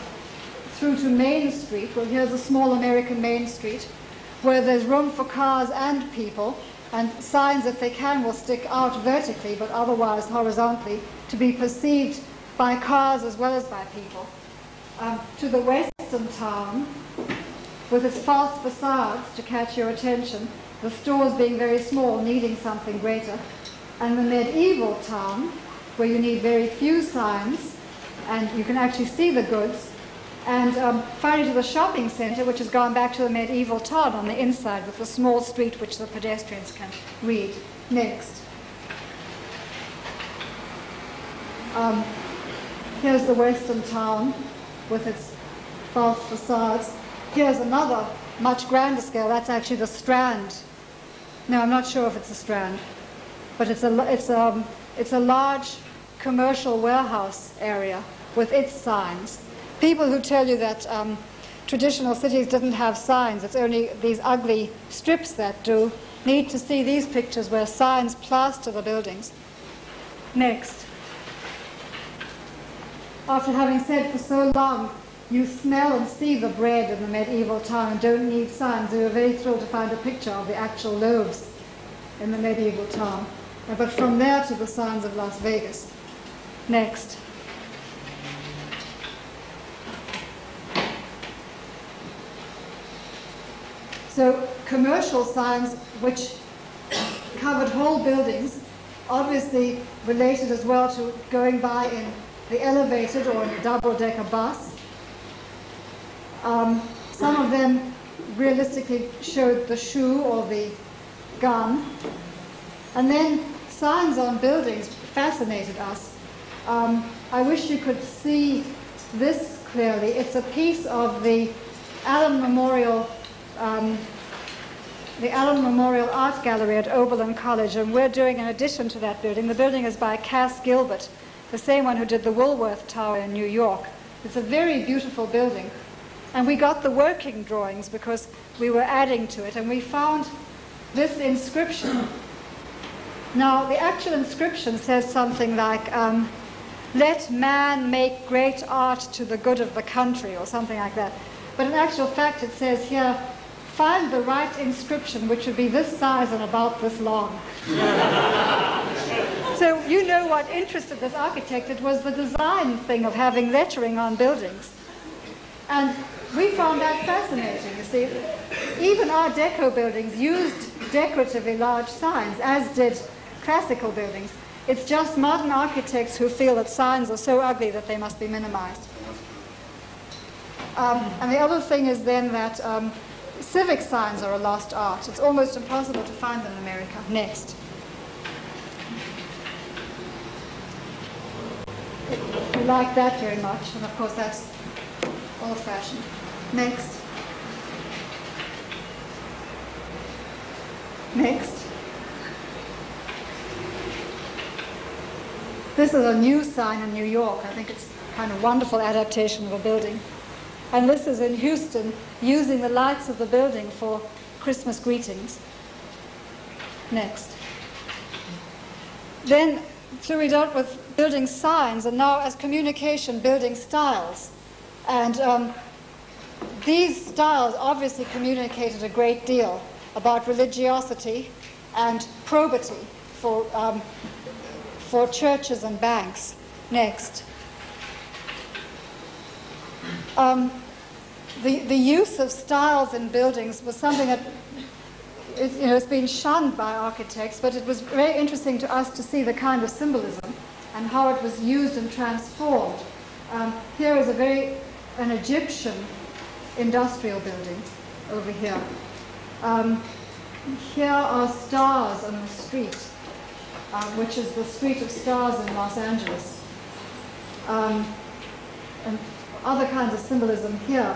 B: through to Main Street. Well, here's a small American Main Street where there's room for cars and people, and signs, if they can, will stick out vertically, but otherwise horizontally, to be perceived by cars as well as by people. To the western town, with its false facades to catch your attention, the stores being very small, needing something greater. And the medieval town, where you need very few signs, and you can actually see the goods. And finally to the shopping center, which has gone back to the medieval town on the inside, with a small street which the pedestrians can read. Next. Here's the western town with its false facades. Here's another much grander scale. That's actually the Strand. No, I'm not sure if it's a Strand, but it's a large commercial warehouse area with its signs. People who tell you that traditional cities didn't have signs, it's only these ugly strips that do, need to see these pictures where signs plaster the buildings. Next. After having said for so long, you smell and see the bread in the medieval town and don't need signs, we were very thrilled to find a picture of the actual loaves in the medieval town. But from there to the signs of Las Vegas. Next. So commercial signs which covered whole buildings, obviously related as well to going by in the elevated or in a double-decker bus. Some of them realistically showed the shoe or the gun. And then signs on buildings fascinated us. I wish you could see this clearly. It's a piece of the Allen Memorial Art Gallery at Oberlin College, and we're doing an addition to that building. The building is by Cass Gilbert, the same one who did the Woolworth Tower in New York. It's a very beautiful building. And we got the working drawings because we were adding to it, and we found this inscription. Now, the actual inscription says something like, let man make great art to the good of the country, or something like that. But in actual fact, it says here, find the right inscription, which would be this size and about this long. So you know what interested this architect. It was the design thing of having lettering on buildings. And we found that fascinating. You see, even Art Deco buildings used decoratively large signs, as did classical buildings. It's just modern architects who feel that signs are so ugly that they must be minimized. And the other thing is then that civic signs are a lost art. It's almost impossible to find them in America. Next. We like that very much, and of course that's old-fashioned. Next. Next. This is a new sign in New York. I think it's a kind of wonderful adaptation of a building. And this is in Houston, using the lights of the building for Christmas greetings. Next. Then, so we dealt with building signs, and now as communication, building styles. And these styles obviously communicated a great deal about religiosity and probity for churches and banks. Next. The use of styles in buildings was something that it's been shunned by architects, but it was very interesting to us to see the kind of symbolism and how it was used and transformed Here is an Egyptian industrial building over here. Here are stars on the street, which is the Street of Stars in Los Angeles. And other kinds of symbolism here.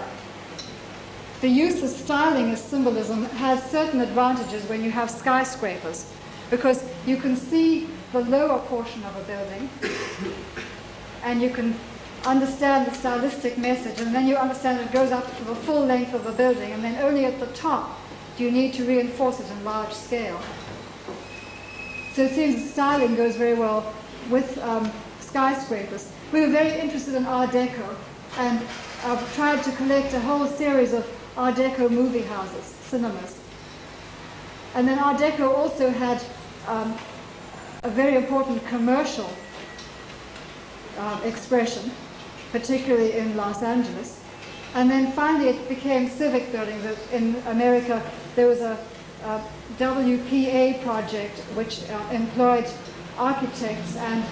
B: The use of styling as symbolism has certain advantages when you have skyscrapers, because you can see the lower portion of a building and you can understand the stylistic message, and then you understand it goes up to the full length of the building, and then only at the top do you need to reinforce it in large scale. So it seems that styling goes very well with skyscrapers. We were very interested in Art Deco and tried to collect a whole series of Art Deco movie houses, cinemas. And then Art Deco also had a very important commercial expression, particularly in Los Angeles. And then finally it became civic buildings. In America there was a WPA project which employed architects, and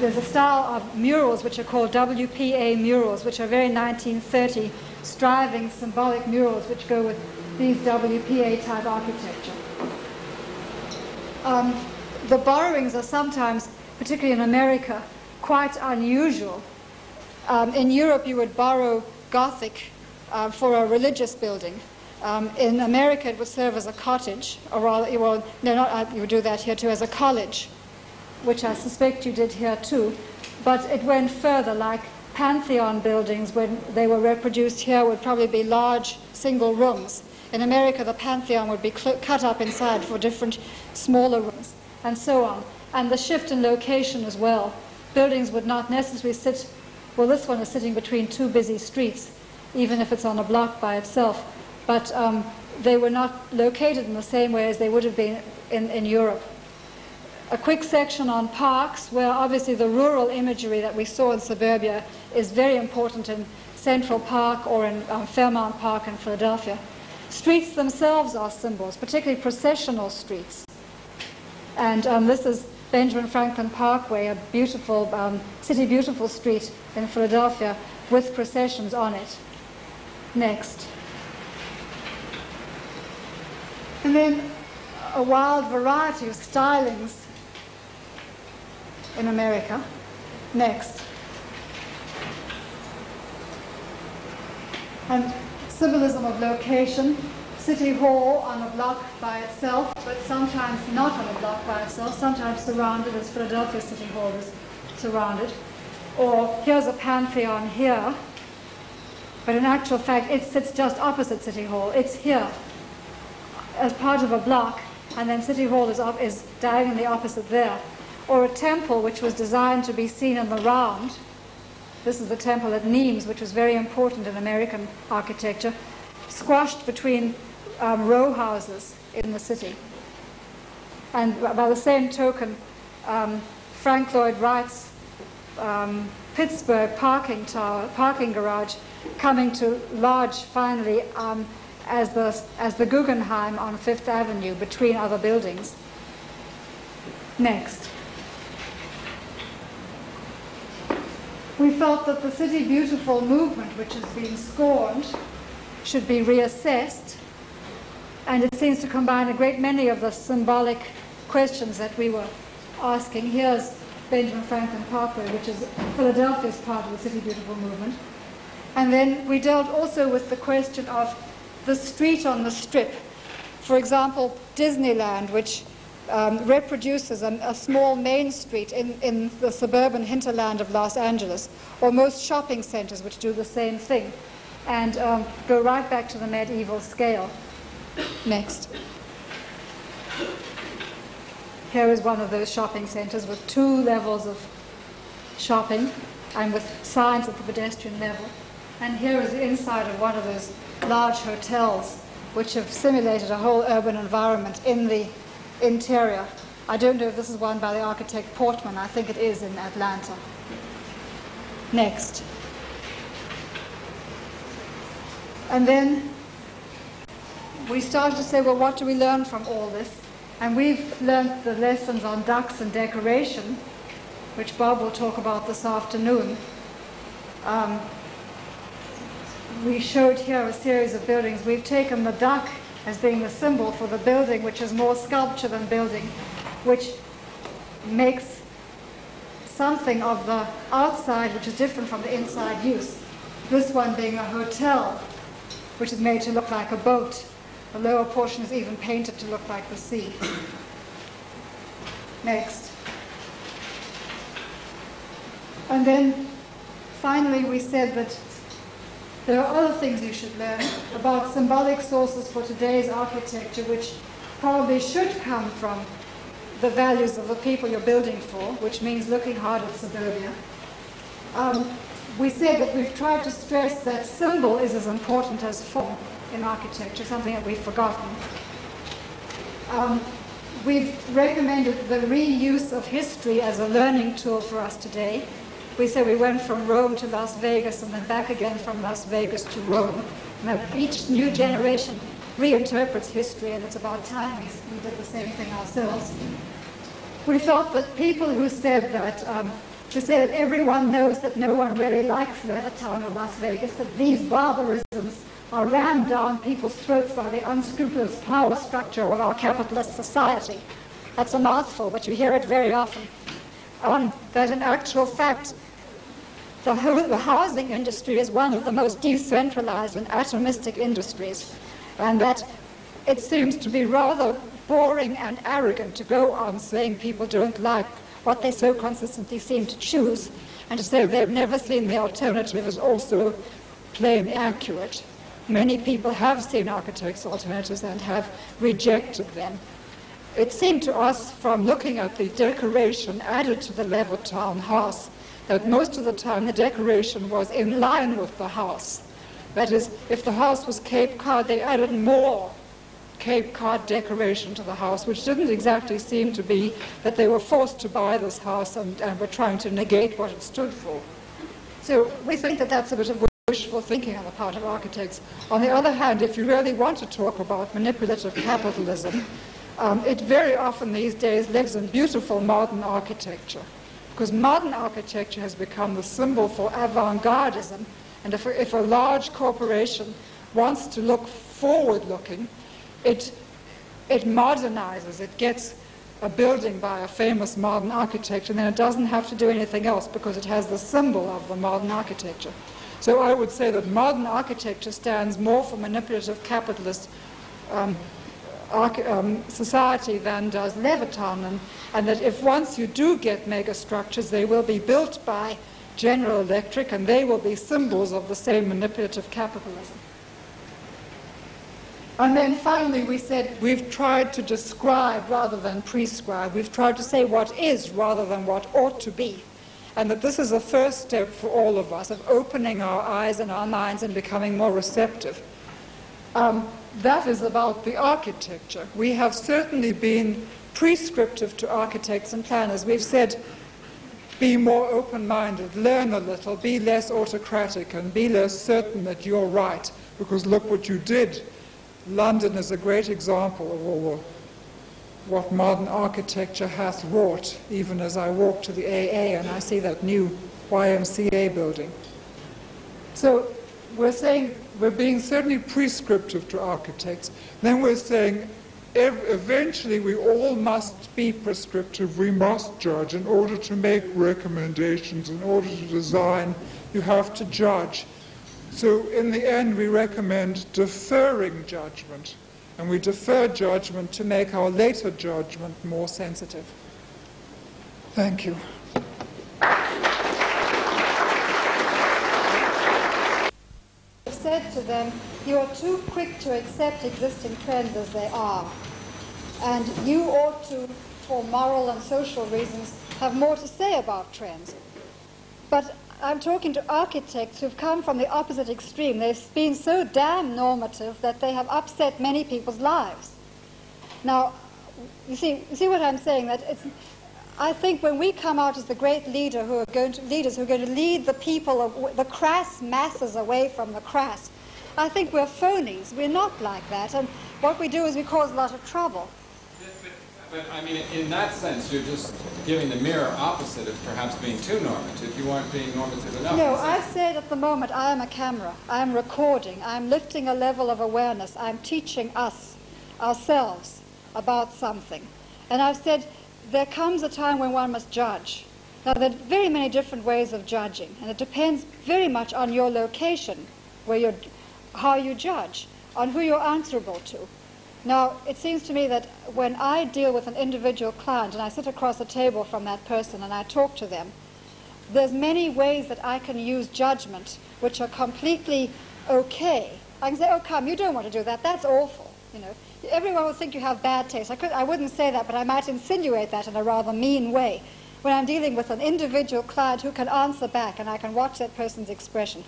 B: there's a style of murals which are called WPA murals, which are very 1930 striving symbolic murals which go with these WPA type architecture. The borrowings are sometimes, particularly in America, quite unusual. In Europe you would borrow Gothic for a religious building. In America it would serve as a cottage, or rather, well, no, not, you would do that here too, as a college, which I suspect you did here too. But it went further, like Pantheon buildings, when they were reproduced here, would probably be large single rooms. In America the Pantheon would be cut up inside for different smaller rooms, and so on. And the shift in location as well. Buildings would not necessarily sit, well, this one is sitting between two busy streets, even if it's on a block by itself. But they were not located in the same way as they would have been in Europe. A quick section on parks, where obviously the rural imagery that we saw in suburbia is very important in Central Park or in Fairmount Park in Philadelphia. Streets themselves are symbols, particularly processional streets. And this is Benjamin Franklin Parkway, a beautiful, City Beautiful street in Philadelphia with processions on it. Next. And then a wild variety of stylings in America. Next. And symbolism of location. City Hall on a block by itself, but sometimes not on a block by itself, sometimes surrounded, as Philadelphia City Hall is surrounded. Or here's a Pantheon here, but in actual fact it sits just opposite City Hall. It's here as part of a block, and then City Hall is diagonally opposite there. Or a temple which was designed to be seen in the round. This is the temple at Nimes, which was very important in American architecture, squashed between row houses in the city. And by the same token, Frank Lloyd Wright's Pittsburgh parking garage coming to large finally as the Guggenheim on Fifth Avenue between other buildings. Next. We felt that the City Beautiful movement, which has been scorned, should be reassessed, and it seems to combine a great many of the symbolic questions that we were asking. Here's Benjamin Franklin Parkway, which is Philadelphia's part of the City Beautiful movement. And then we dealt also with the question of the street on the strip. For example, Disneyland, which reproduces a small main street in the suburban hinterland of Los Angeles, or most shopping centers which do the same thing, and go right back to the medieval scale. Next. Here is one of those shopping centers with 2 levels of shopping and with signs at the pedestrian level. And here is the inside of one of those large hotels which have simulated a whole urban environment in the interior. I don't know if this is one by the architect Portman. I think it is in Atlanta. Next. And then we started to say, well, what do we learn from all this? And we've learned the lessons on ducks and decoration, which Bob will talk about this afternoon. We showed here a series of buildings. We've taken the duck as being the symbol for the building, which is more sculpture than building, which makes something of the outside which is different from the inside use. This one being a hotel, which is made to look like a boat. The lower portion is even painted to look like the sea. Next. And then finally we said that there are other things you should learn about symbolic sources for today's architecture, which probably should come from the values of the people you're building for, which means looking hard at suburbia. We said that we've tried to stress that symbol is as important as form in architecture, something that we've forgotten. We've recommended the reuse of history as a learning tool for us today. We said we went from Rome to Las Vegas and then back again from Las Vegas to Rome. Now, each new generation reinterprets history, and it's about time we did the same thing ourselves. We thought that people who said that, to say that everyone knows that no one really likes Levittown or Las Vegas, that these barbarisms are rammed down people's throats by the unscrupulous power structure of our capitalist society. That's a mouthful, but you hear it very often. That in actual fact, the housing industry is one of the most decentralized and atomistic industries, and that it seems to be rather boring and arrogant to go on saying people don't like what they so consistently seem to choose, and to say they've never seen the alternative is also plain accurate. Many people have seen architects' alternatives and have rejected them. It seemed to us, from looking at the decoration added to the Levittown house, that most of the time the decoration was in line with the house. That is, if the house was Cape Cod, they added more Cape Cod decoration to the house, which didn't exactly seem to be that they were forced to buy this house and were trying to negate what it stood for. So we think that that's a bit of wishful thinking on the part of architects. On the other hand, if you really want to talk about manipulative capitalism, it very often these days lives in beautiful modern architecture, because modern architecture has become the symbol for avant-gardism, and if a large corporation wants to look forward-looking, it modernizes, it gets a building by a famous modern architect, and then it doesn't have to do anything else because it has the symbol of the modern architecture. So I would say that modern architecture stands more for manipulative capitalist society than does Levittown, and that if once you do get mega structures, they will be built by General Electric, and they will be symbols of the same manipulative capitalism. And then finally we said we've tried to describe rather than prescribe. We've tried to say what is rather than what ought to be, and that this is a first step for all of us of opening our eyes and our minds and becoming more receptive. That is about the architecture. We have certainly been prescriptive to architects and planners. We've said, be more open-minded, learn a little, be less autocratic, and be less certain that you're right, because look what you did. London is a great example of all what modern architecture hath wrought, even as I walk to the AA and I see that new YMCA building. So we're saying we're being certainly prescriptive to architects. Then we're saying eventually we all must be prescriptive. We must judge. In order to make recommendations, in order to design, you have to judge. So in the end, we recommend deferring judgment. And we defer judgment to make our later judgment more sensitive. Thank you. Said to them, you are too quick to accept existing trends as they are, and you ought to, for moral and social reasons, have more to say about trends. But I'm talking to architects who've come from the opposite extreme. They've been so damn normative that they have upset many people's lives. Now, you see what I'm saying? That it's, I think when we come out as the great leaders who are going to lead the people, the crass masses away from the crass, I think we're phonies. We're not like that. And what we do is we cause a lot of trouble.
D: Yes, but But I mean, in that sense, you're just giving the mirror opposite of perhaps being too normative. You aren't being normative enough.
B: No, I've said at the moment I am a camera. I'm recording. I'm lifting a level of awareness. I'm teaching us, ourselves, about something. And I've said there comes a time when one must judge. Now, there are very many different ways of judging, and it depends very much on your location, how you judge, on who you're answerable to. Now, it seems to me that when I deal with an individual client and I sit across a table from that person and I talk to them, there's many ways that I can use judgment which are completely okay. I can say, oh, come, you don't want to do that. That's awful. You know, everyone would think you have bad taste. I wouldn't say that, but I might insinuate that in a rather mean way when I'm dealing with an individual client who can answer back and I can watch that person's expression.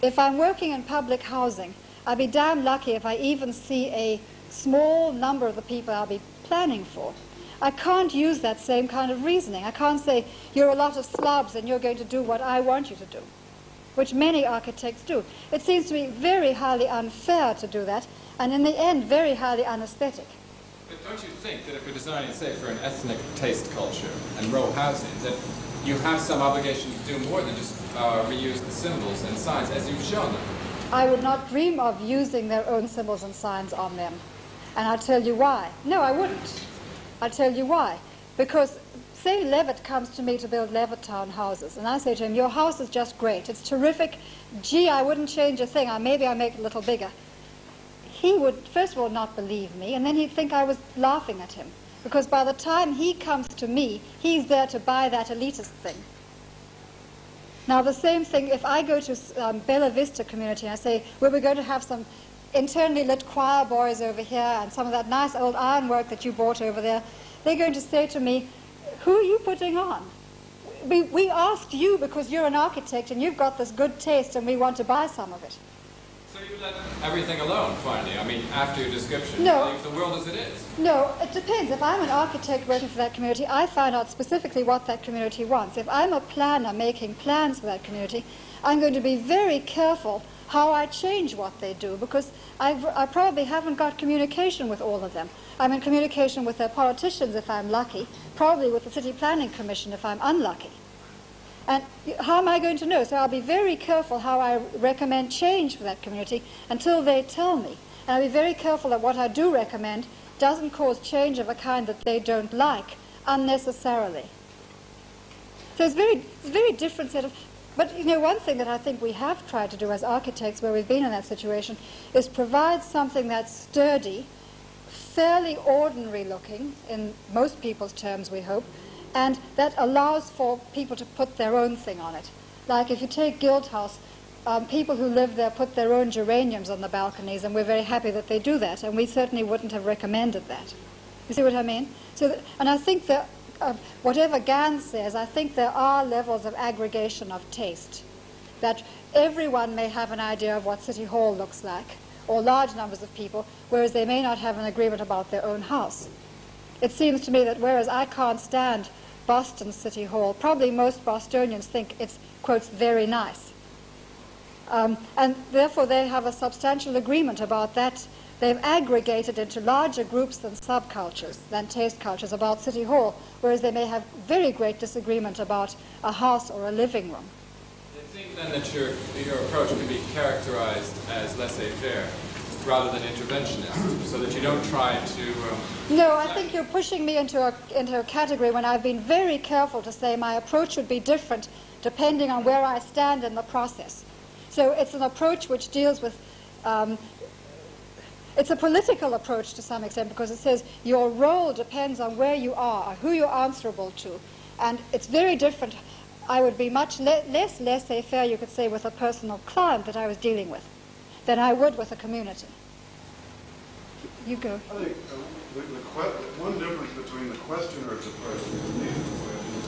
B: If I'm working in public housing, I'd be damn lucky if I even see a small number of the people I'll be planning for. I can't use that same kind of reasoning. I can't say, you're a lot of slobs and you're going to do what I want you to do, which many architects do. It seems to me very highly unfair to do that, and in the end, very highly unaesthetic.
D: But don't you think that if you're designing, say, for an ethnic taste culture and row housing, that you have some obligation to do more than just reuse the symbols and signs as you've shown them?
B: I would not dream of using their own symbols and signs on them. And I'll tell you why. No, I wouldn't. I'll tell you why. Because, say Levitt comes to me to build Levittown houses, and I say to him, your house is just great. It's terrific. Gee, I wouldn't change a thing. Maybe I make it a little bigger. He would, first of all, not believe me, and then he'd think I was laughing at him. Because by the time he comes to me, he's there to buy that elitist thing. Now, the same thing, if I go to Bella Vista community and I say, well, we're going to have some internally lit choir boys over here and some of that nice old ironwork that you bought over there, they're going to say to me, who are you putting on? We asked you because you're an architect and you've got this good taste and we want to buy some of it.
D: So you let everything alone, finally? I mean, after your description,
B: no,
D: you leave the world as it is?
B: No, it depends. If I'm an architect working for that community, I find out specifically what that community wants. If I'm a planner making plans for that community, I'm going to be very careful how I change what they do, because I probably haven't got communication with all of them. I'm in communication with their politicians if I'm lucky, probably with the City Planning Commission if I'm unlucky. And how am I going to know? So I'll be very careful how I recommend change for that community until they tell me. And I'll be very careful that what I do recommend doesn't cause change of a kind that they don't like unnecessarily. So it's a very different set of... But, you know, one thing that I think we have tried to do as architects where we've been in that situation is provide something that's sturdy, fairly ordinary looking, in most people's terms, we hope, and that allows for people to put their own thing on it. Like if you take Guildhouse, people who live there put their own geraniums on the balconies, and we're very happy that they do that, and we certainly wouldn't have recommended that. You see what I mean? So, and I think that whatever Gans says, I think there are levels of aggregation of taste, that everyone may have an idea of what City Hall looks like, or large numbers of people, whereas they may not have an agreement about their own house. It seems to me that whereas I can't stand Boston City Hall, probably most Bostonians think it's, quotes, very nice. And therefore they have a substantial agreement about that. They've aggregated into larger groups than subcultures, than taste cultures, about City Hall, whereas they may have very great disagreement about a house or a living room.
D: I think then that your approach can be characterized as laissez-faire rather than interventionist, so that you don't try to...
B: No, I think you're pushing me into a category when I've been very careful to say my approach would be different depending on where I stand in the process. So it's an approach which deals with... it's a political approach to some extent, because it says your role depends on where you are, who you're answerable to. And it's very different. I would be much less laissez-faire, you could say, with a personal client that I was dealing with than I would with a community. You go.
C: I think one difference between the questioner's approach and Denise's question,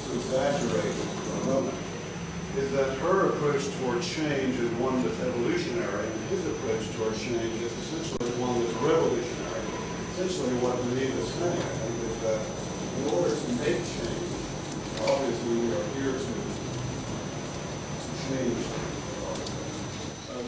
C: to exaggerate for a moment, is that her approach toward change is one that's evolutionary, and his approach toward change is essentially one that's revolutionary. Essentially what Denise is saying, I think, is that in order to make change, obviously we are here to change.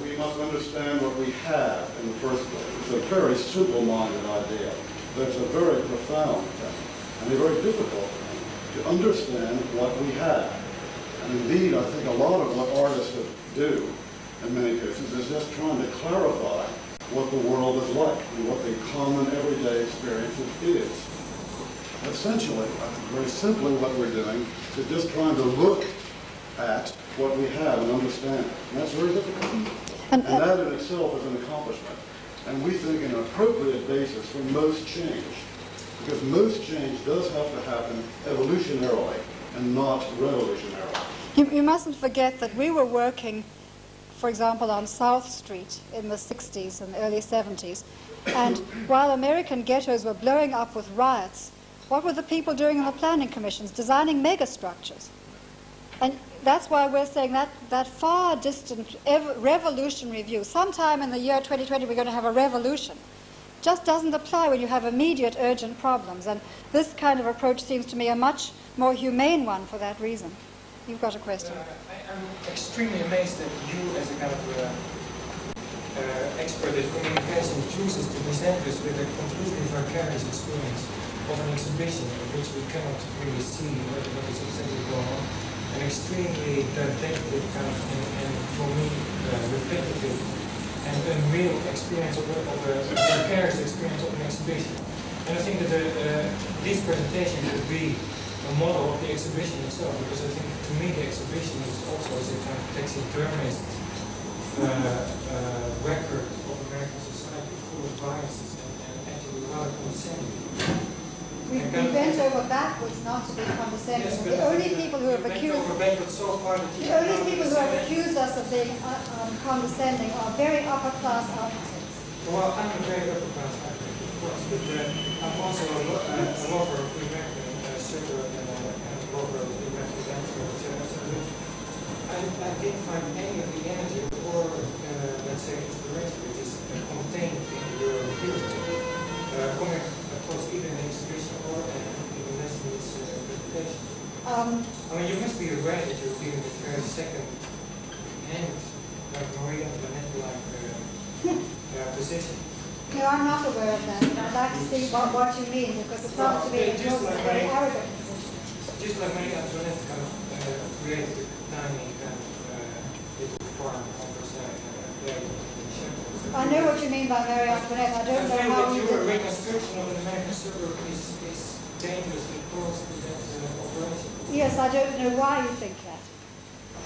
C: We must understand what we have in the first place. It's a very simple-minded idea. there's a very profound thing and a very difficult thing to understand what we have. And indeed, I think a lot of what artists do, in many cases, is just trying to clarify what the world is like and what the common everyday experience is. Essentially, I think very simply what we're doing is just trying to look at what we have and understand it. And that's very difficult. And that in itself is an accomplishment. And we think an appropriate basis for most change, because most change does have to happen evolutionarily and not revolutionarily.
B: You mustn't forget that we were working, for example, on South Street in the 60s and early 70s. And while American ghettos were blowing up with riots, what were the people doing in the planning commissions? Designing megastructures. And that's why we're saying that far distant revolutionary view, sometime in the year 2020 we're going to have a revolution, just doesn't apply when you have immediate urgent problems. And this kind of approach seems to me a much more humane one for that reason. You've got a question.
E: I'm extremely amazed that you, as a kind of expert in communication, chooses to present us with a completely vicarious experience of an exhibition in which we cannot really see what is exactly going on. An extremely didactic kind of, and for me, repetitive and unreal experience of a vicarious experience of an exhibition. And I think that this presentation would be a model of the exhibition itself, because I think, to me, the exhibition is also as a kind of taxidermist record of American society, full of biases and actually rather condescending.
B: We bent over backwards not to be condescending.
E: Yes,
B: the only people who have accused us of being condescending are very upper class architects.
E: Well, I'm a very upper class architect, of course, but I'm also a lover of American suburban and a lover of American Venturi, etc. So I didn't find any of the energy or, let's say, inspiration which is contained in your view. Coming across either an exhibition or even less in this presentation. I mean, you must be aware that you're dealing with very second-hand, like Maria Antoinette-like position.
B: No, I'm not aware of that, but I'd like to see what you mean, because it sounds to me like it's a very arrogant position.
E: Just like Maria Antoinette kind of created a tiny kind of little farm on her side,
B: I know what you mean by Marie Antoinette. I don't know how you
E: your reconstruction of an American suburb is dangerously close to that operation.
B: Yes, I don't know why you think that.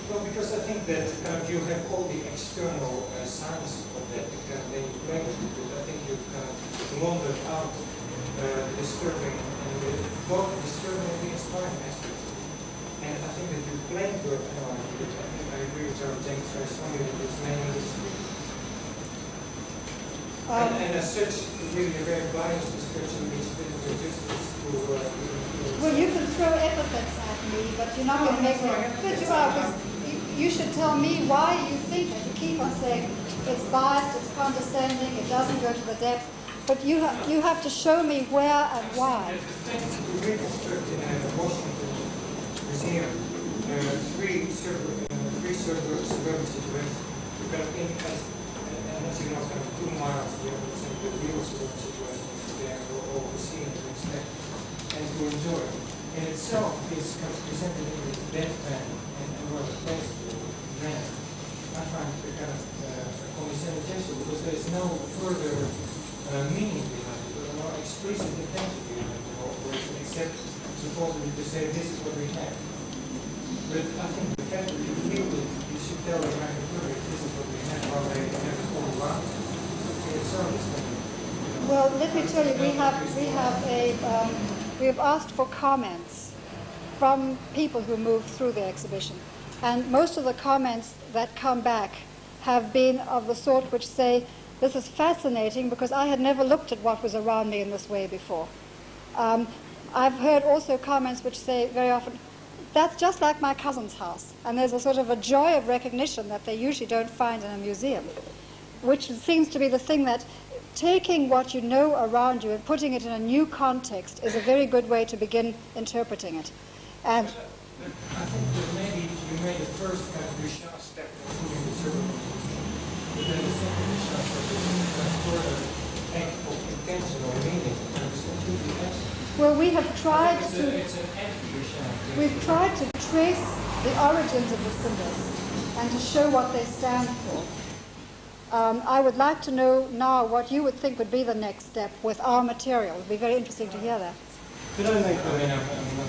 E: Well, because I think that you have all the external signs of that, and then you play with it, but I think you've kind of wandered out the disturbing, and both the disturbing and the inspiring aspects. And I think that you play with it. I think I agree with James very strongly that it's mainly this. And as such, really a very biased description which is just to...
B: well, you can throw epithets at me, but you're not going to make me... But you should tell me why you think that. You keep on saying it's biased, it's condescending, it doesn't go to the depth. But you have to show me where and why.
E: We reconstruct in a Washington museum three suburban situations. We've got as you know, kind of 2 miles the opposite, the real suburban situations there for all to see and to expect and to enjoy. In itself, is kind of presented in this deadpan and what a place to rent. I find it kind of condescending gesture because there is no further meaning behind it, or no explicit intention behind the whole operation, except supposedly to say this is what we have. But I think the fact that you feel that you should tell the American public this is what we have, while they have it all around, it's so
B: well, let me tell you, we have asked for comments from people who moved through the exhibition, and most of the comments that come back have been of the sort which say, this is fascinating because I had never looked at what was around me in this way before. I've heard also comments which say very often, that's just like my cousin's house. And there's a sort of a joy of recognition that they usually don't find in a museum, which seems to be the thing that taking what you know around you and putting it in a new context is a very good way to begin interpreting it. And
E: I think that maybe you made the first kind of Richard step in moving the Suburban, but then the second Richard step is a further act of intentional meaning. completely absent.
B: Well, we have tried
E: It's
B: to.
E: an anti-Richard.
B: We've tried to trace the origins of the symbols and to show what they stand for. I would like to know now what you would think would be the next step with our material. It would be very interesting to hear that.
E: Could I make? I mean, I'm not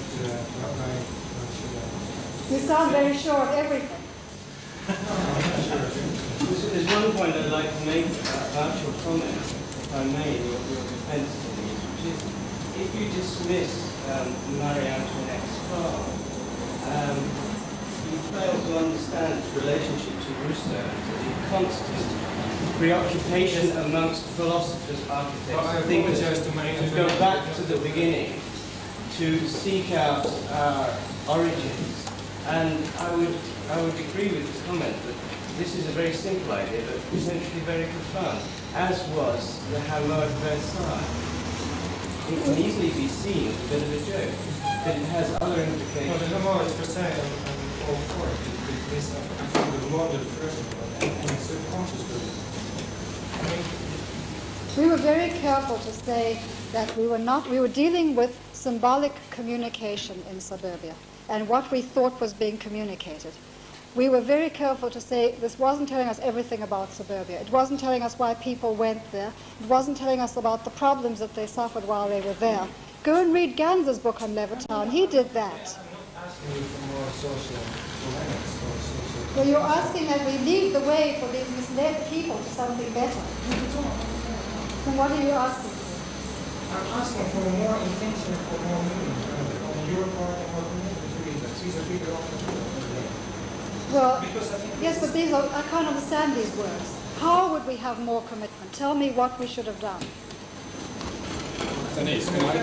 B: You sound very sure of everything.
F: There's one point I'd like to make about your comment, if I may, your defense to these, which is if you dismiss Marie Antoinette's farm, you fail to understand its relationship to Rousseau and to the constant preoccupation amongst philosophers, architects, thinkers, to go back to the beginning, to seek out origins. And I would agree with the comment that this is a very simple idea, but potentially very profound, as was the Hameau at Versailles. It can easily be seen as a bit of a joke, but it has other implications.
E: Well, the Hameau at Versailles, I'm all for it. It's I think the model version of it, and it's subconscious building. I mean,
B: We were very careful to say that we were dealing with symbolic communication in suburbia and what we thought was being communicated. We were very careful to say this wasn't telling us everything about suburbia. It wasn't telling us why people went there. It wasn't telling us about the problems that they suffered while they were there. Go and read Gans's book on Levittown. He did that.
E: I'm not asking you for more social polemics or social...
B: Well, you're asking that we lead the way for these misled people to something better. Then what are you asking?
E: I'm asking for more intention, for more meaning on your part and what we need to read. These are bigger opportunities.
B: Well, yes, but I can't understand these words. How would we have more commitment? Tell me what we should have done.
D: Denise, can I?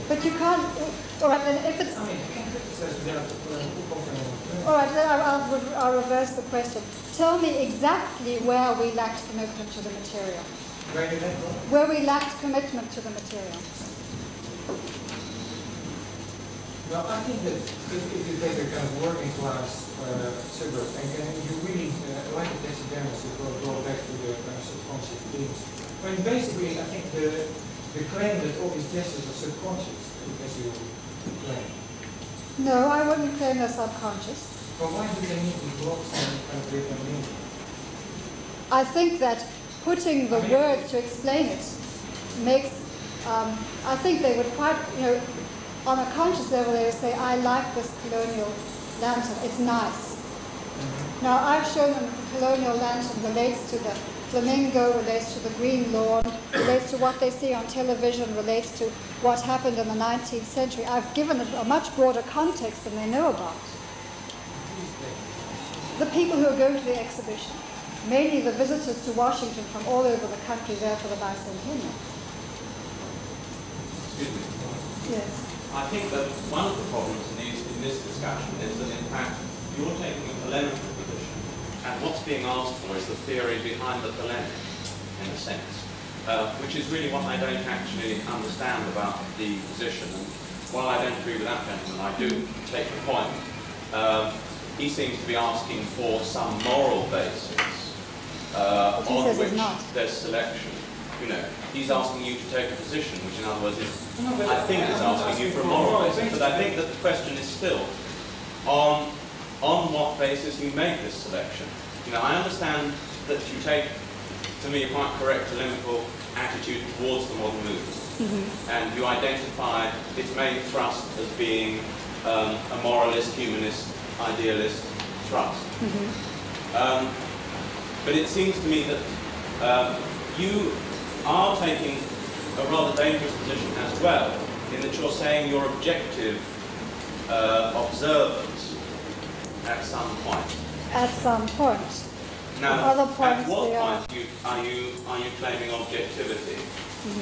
B: But you can't. All right, then if it's. All right, then I'll reverse the question. Tell me exactly where we lacked commitment to the material. Where we lacked commitment to the material.
E: Well, I think that if you take a kind of working class suburb and you really like the taxidermists to go back to the kind of subconscious things. I mean, basically, I think the claim that all these gestures are subconscious, as you claim.
B: No, I wouldn't claim they're subconscious.
E: But why do they need to block some kind of different meaning?
B: I think that putting the words to explain it makes. I think they would quite, on a conscious level, they would say, I like this colonial lantern, it's nice. Now, I've shown them the colonial lantern relates to the flamingo, relates to the green lawn, relates to what they see on television, relates to what happened in the 19th century. I've given it a much broader context than they know about. The people who are going to the exhibition, mainly the visitors to Washington from all over the country there for the bicentennial.
G: Excuse me.
B: Yes.
G: I think that one of the problems in this discussion is that, in fact, you're taking a polemical position, and what's being asked for is the theory behind the polemic, in a sense, which is really what I don't actually understand about the position. And while I don't agree with that gentleman, I do take the point. He seems to be asking for some moral basis on which there's selection. He's asking you to take a position, which in other words is, I think is asking you for a moral basis. But I think that the question is still on what basis you make this selection. I understand that you take, to me, a quite correct polemical attitude towards the modern movement. And you identified its main thrust as being a moralist, humanist, idealist thrust. But it seems to me that you are taking a rather dangerous position as well, in that you're saying you're objective observers at some point.
B: At some point.
G: Now,
B: at other points
G: at what point are you claiming objectivity?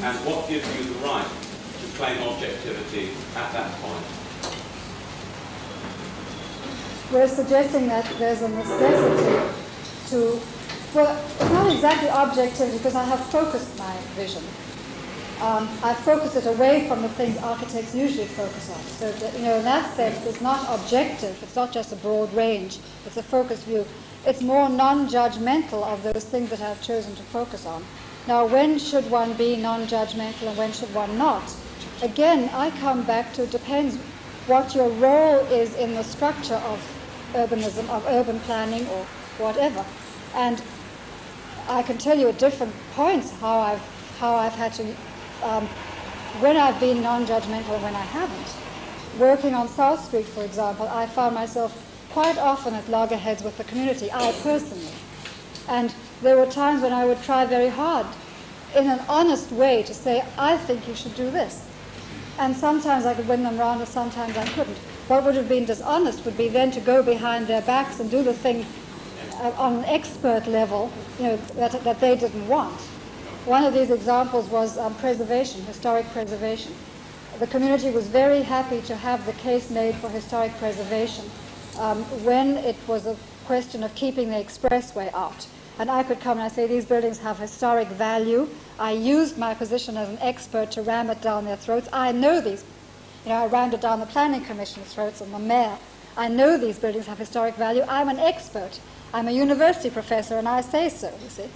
G: And what gives you the right to claim objectivity at that point?
B: We're suggesting that there's a necessity to, well, it's not exactly objectivity because I have focused my vision. I focus it away from the things architects usually focus on. So that, in that sense, it's not objective. It's not just a broad range. It's a focused view. It's more non-judgmental of those things that I've chosen to focus on. Now, when should one be non-judgmental and when should one not? Again, I come back to it depends what your role is in the structure of urbanism, of urban planning or whatever. And I can tell you at different points how I've had to, when I've been non-judgmental and when I haven't. Working on South Street, for example, I found myself quite often at loggerheads with the community, I personally. And there were times when I would try very hard in an honest way to say, I think you should do this. And sometimes I could win them round and sometimes I couldn't. What would have been dishonest would be then to go behind their backs and do the thing on an expert level, you know, that they didn't want. One of these examples was preservation, historic preservation. The community was very happy to have the case made for historic preservation when it was a question of keeping the expressway out. And I could come and I say, these buildings have historic value. I used my position as an expert to ram it down their throats. I know these. You know, I rammed it down the Planning Commission's throats and the mayor. I know these buildings have historic value. I'm an expert. I'm a university professor, and I say so, you see.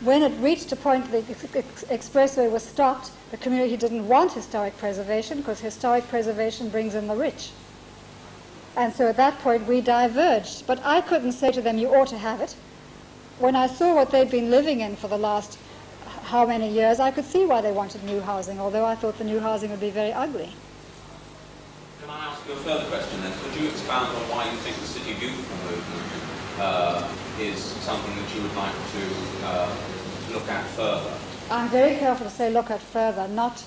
B: When it reached a point the expressway was stopped, the community didn't want historic preservation because historic preservation brings in the rich. And so at that point we diverged. But I couldn't say to them, you ought to have it. When I saw what they'd been living in for the last how many years, I could see why they wanted new housing, although I thought the new housing would be very ugly.
G: Can I ask you a further question then? Could you expound on why you think the City Beautiful movement is something that you would like to look at further?
B: I'm very careful to say look at further, not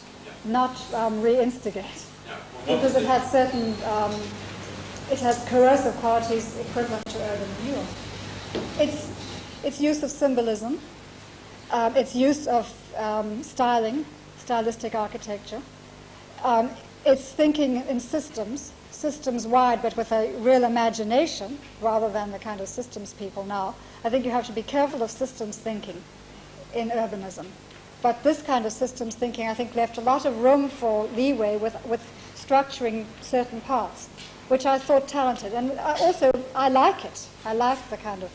B: re-instigate.
G: Yeah. Well,
B: because it has certain, it has corrosive qualities equivalent to urban renewal. Its use of symbolism, its use of stylistic architecture, its thinking in systems-wide, but with a real imagination, rather than the kind of systems people now. I think you have to be careful of systems thinking in urbanism. But this kind of systems thinking, I think, left a lot of room for leeway with structuring certain parts, which I thought talented. And I like it. I like the kind of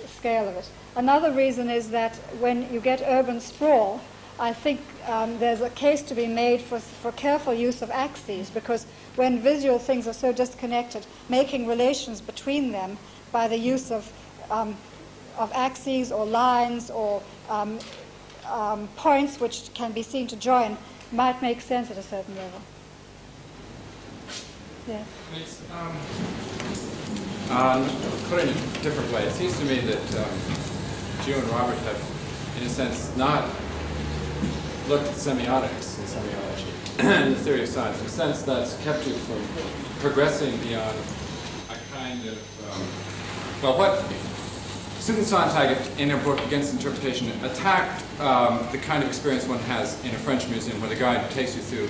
B: scale of it. Another reason is that when you get urban sprawl, I think there's a case to be made for careful use of axes, because when visual things are so disconnected, making relations between them by the use of axes or lines or points which can be seen to join might make sense at a certain level. Yeah.
D: Put it in a different way, it seems to me that you and Robert have, in a sense, not looked at semiotics and semiology and the theory of science in a sense that's kept you from progressing beyond a kind of, well, what Susan Sontag in her book Against Interpretation attacked the kind of experience one has in a French museum where the guide takes you through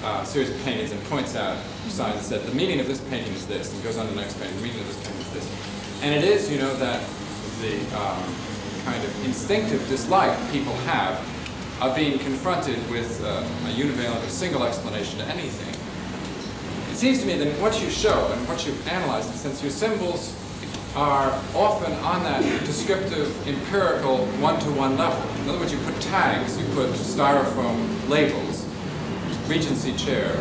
D: a series of paintings and points out signs and said, the meaning of this painting is this, and goes on to the next painting, the meaning of this painting is this. And it is, you know, that the kind of instinctive dislike people have of being confronted with a univalent or single explanation to anything. It seems to me that what you show and what you've analyzed, in a sense, your symbols are often on that descriptive, empirical, one-to-one level. In other words, you put tags, you put styrofoam labels, Regency chair,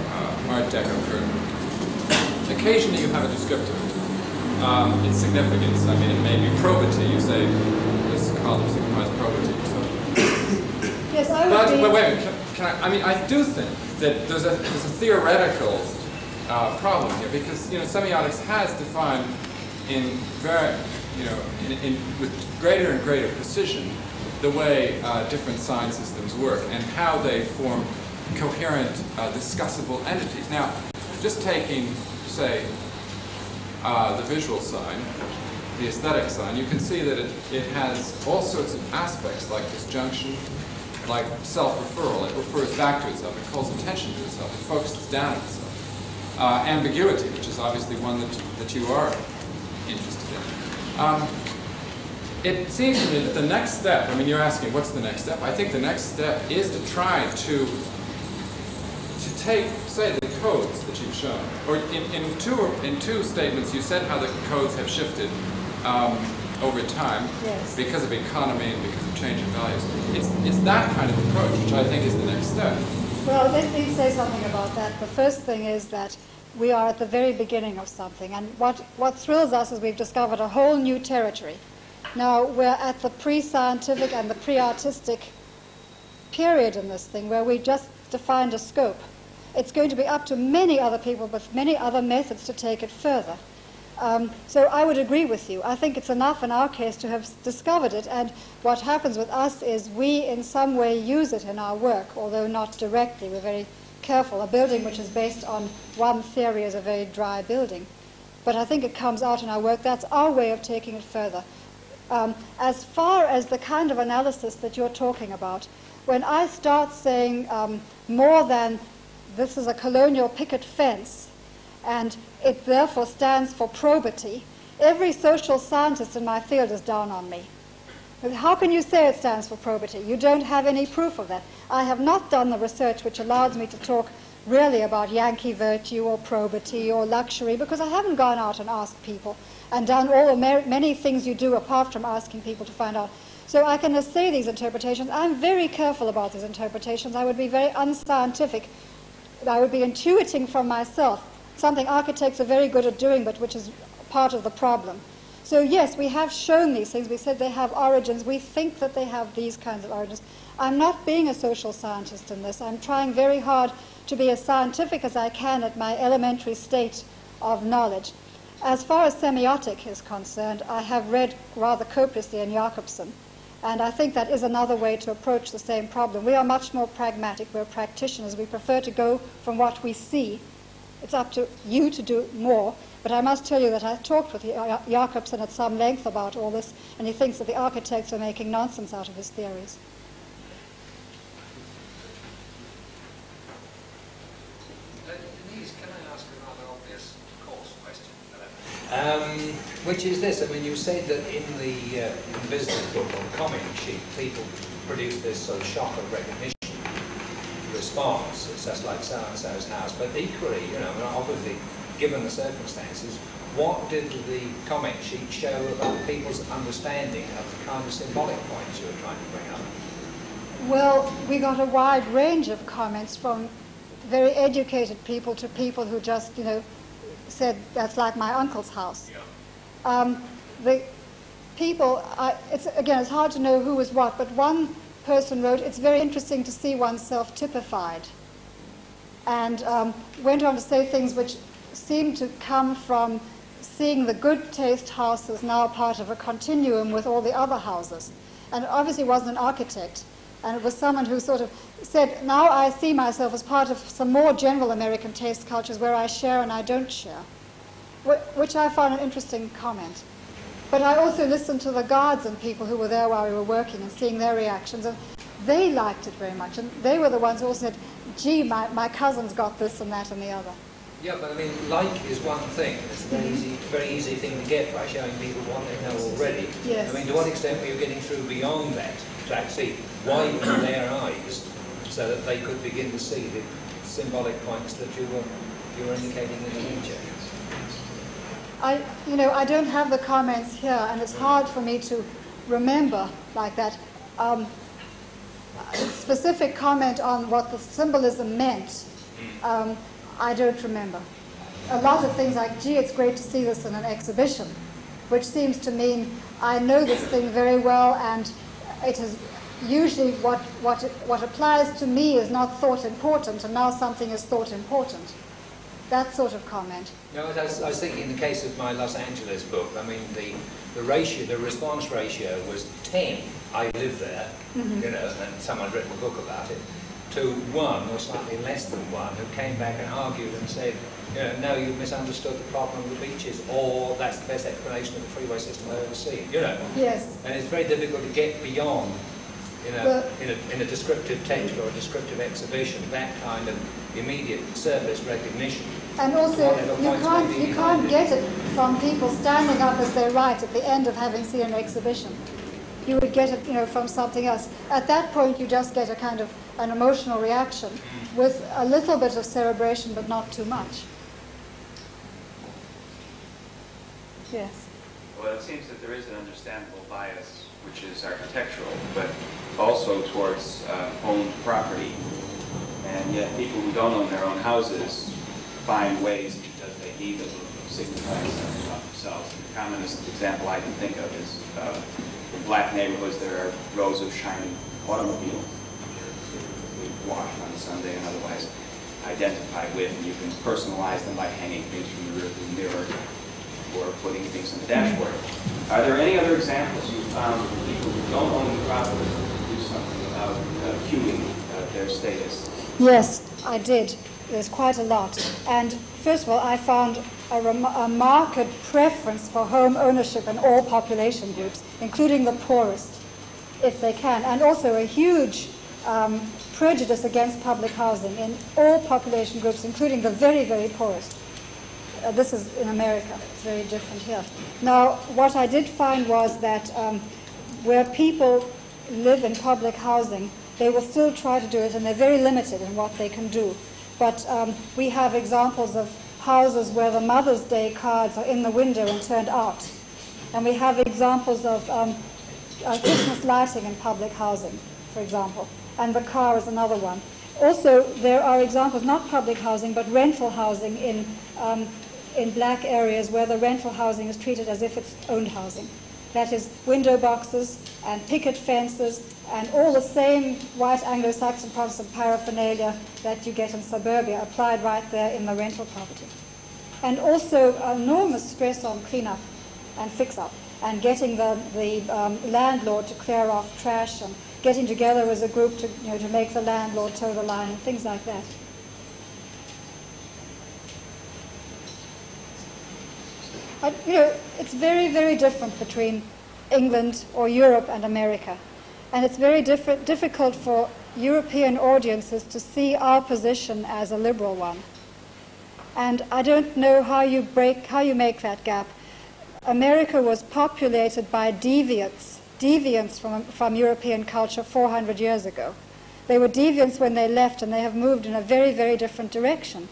D: Art Deco curtain. Occasionally you have a descriptive. Its significance, I mean, it may be probity. You say this column signifies probity. So.
B: Yes, I would
D: But wait a minute, I mean, I do think that there's a theoretical problem here, because, you know, semiotics has defined in very, you know, with greater and greater precision the way different sign systems work and how they form coherent, discussable entities. Now, just taking, say, the visual sign, the aesthetic sign, you can see that it has all sorts of aspects like disjunction, like self-referral. It refers back to itself. It calls attention to itself. It focuses down on itself. Ambiguity, which is obviously one that you are interested in. It seems to me that the next step, I mean, you're asking, what's the next step? I think the next step is to try to take, say, the codes that you've shown, or in two statements you said how the codes have shifted over time
B: Yes.
D: because of economy and because of changing values. It's that kind of approach which I think is the next step.
B: Well, let me say something about that. The first thing is that we are at the very beginning of something, and what thrills us is we've discovered a whole new territory. Now, we're at the pre-scientific and the pre-artistic period in this thing where we just defined a scope. It's going to be up to many other people with many other methods to take it further. So I would agree with you. I think it's enough in our case to have discovered it, and what happens with us is we in some way use it in our work, although not directly. We're very careful. A building which is based on one theory is a very dry building. But I think it comes out in our work. That's our way of taking it further. As far as the kind of analysis that you're talking about, when I start saying more than this is a colonial picket fence, and it therefore stands for probity, every social scientist in my field is down on me. How can you say it stands for probity? You don't have any proof of that. I have not done the research which allows me to talk really about Yankee virtue or probity or luxury, because I haven't gone out and asked people and done all the many things you do apart from asking people to find out. So I can say these interpretations. I'm very careful about these interpretations. I would be very unscientific. I would be intuiting from myself, something architects are very good at doing, but which is part of the problem. So yes, we have shown these things. We said they have origins. We think that they have these kinds of origins. I'm not being a social scientist in this. I'm trying very hard to be as scientific as I can at my elementary state of knowledge. As far as semiotic is concerned, I have read rather copiously in Jakobson, and I think that is another way to approach the same problem. We are much more pragmatic. We're practitioners. We prefer to go from what we see. It's up to you to do more. But I must tell you that I talked with Jakobson at some length about all this, and he thinks that the architects are making nonsense out of his theories.
H: Denise, can I ask a rather obvious course question? Which is this: I mean, you said that in the business book on comment sheet, people produce this sort of shock of recognition response. It's just like so-and-so's house. But equally, you know, obviously, given the circumstances, what did the comment sheet show about people's understanding of the kind of symbolic points you were trying to bring up?
B: Well, we got a wide range of comments, from very educated people to people who just, you know, said that's like my uncle's house. Yeah. The people, it's hard to know who was what, but one person wrote, it's very interesting to see oneself typified, and went on to say things which seemed to come from seeing the good taste houses now part of a continuum with all the other houses. And it obviously wasn't an architect, and it was someone who sort of said, now I see myself as part of some more general American taste cultures where I share and I don't share, which I found an interesting comment. But I also listened to the guards and people who were there while we were working and seeing their reactions, and they liked it very much. And they were the ones who also said, gee, my cousin's got this and that and the other.
H: Yeah, but I mean, like is one thing. It's a very easy thing to get by showing people what they know already.
B: Yes.
H: I mean, to what extent were you getting through beyond that to actually widen their eyes so that they could begin to see the symbolic points that you were indicating in the lecture?
B: I don't have the comments here, and it's hard for me to remember like that. A specific comment on what the symbolism meant, I don't remember. A lot of things like, gee, it's great to see this in an exhibition, which seems to mean I know this thing very well, and it is usually what applies to me is not thought important, and now something is thought important. That sort of comment.
H: No, I was thinking in the case of my Los Angeles book, I mean, the ratio, the response ratio was 10, I live there, you know, and someone's written a book about it, to 1 or slightly less than 1 who came back and argued and said, you know, no, you've misunderstood the problem of the beaches, or that's the best explanation of the freeway system I've ever seen, you know.
B: Yes.
H: And it's very difficult to get beyond, you know, in a descriptive text or a descriptive exhibition, that kind of immediate surface recognition.
B: And also, you can't get it from people standing up as they write at the end of having seen an exhibition. You would get it, you know, from something else. At that point, you just get a kind of an emotional reaction with a little bit of cerebration, but not too much. Yes.
I: Well, it seems that there is an understandable bias, which is architectural, but also towards owned property. And yet people who don't own their own houses find ways, because they need them, of signifying something about themselves. The commonest example I can think of is in black neighborhoods there are rows of shining automobiles, washed on Sunday and otherwise identified with, and you can personalize them by hanging things from the rearview mirror or putting things in the dashboard. Are there any other examples you found of people who don't own the property do something about cueing their status?
B: Yes, I did. There's quite a lot. And first of all, I found a marked preference for home ownership in all population groups, including the poorest, if they can, and also a huge prejudice against public housing in all population groups, including the very, very poorest. This is in America. It's very different here. Now, what I did find was that where people live in public housing, they will still try to do it, and they're very limited in what they can do. But we have examples of houses where the Mother's Day cards are in the window and turned out. And we have examples of Christmas lighting in public housing, for example. And the car is another one. Also, there are examples, not public housing, but rental housing in black areas where the rental housing is treated as if it's owned housing. That is window boxes and picket fences and all the same white Anglo-Saxon Protestant paraphernalia that you get in suburbia applied right there in the rental property. And also enormous stress on cleanup and fix-up and getting the landlord to clear off trash and getting together as a group to, to make the landlord toe the line and things like that. It's very, very different between England or Europe and America. And it's very difficult for European audiences to see our position as a liberal one. And I don't know how you make that gap. America was populated by deviants from European culture 400 years ago. They were deviants when they left, and they have moved in a very, very different direction.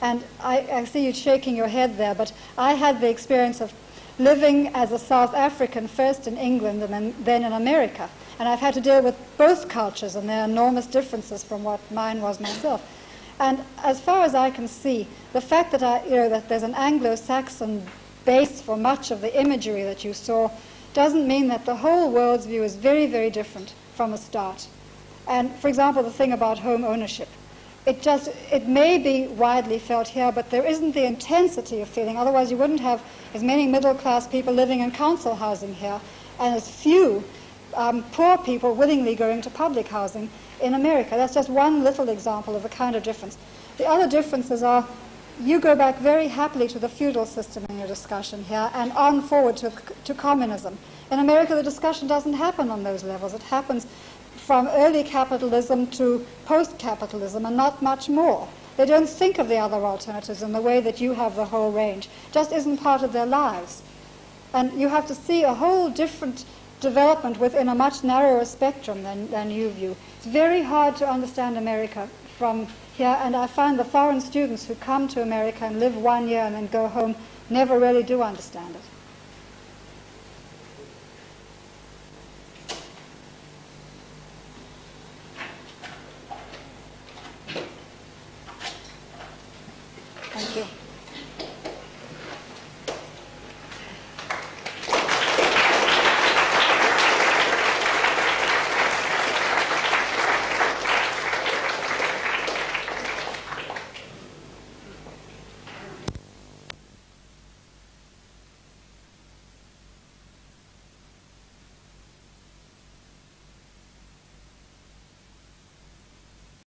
B: And I see you shaking your head there, but I had the experience of living as a South African first in England and then in America. And I've had to deal with both cultures, and there are enormous differences from what mine was myself. And as far as I can see, the fact that that there's an Anglo-Saxon base for much of the imagery that you saw doesn't mean that the whole world's view is very, very different from the start. And for example, the thing about home ownership. It may be widely felt here, but there isn't the intensity of feeling. Otherwise, you wouldn't have as many middle-class people living in council housing here, and as few poor people willingly going to public housing in America. That's just one little example of the kind of difference. The other differences are, you go back very happily to the feudal system in your discussion here, and on forward to communism. In America, the discussion doesn't happen on those levels. It happens from early capitalism to post-capitalism, and not much more. They don't think of the other alternatives in the way that you have the whole range. It just isn't part of their lives. And you have to see a whole different development within a much narrower spectrum than you view. It's very hard to understand America from here, and I find the foreign students who come to America and live 1 year and then go home never really do understand it.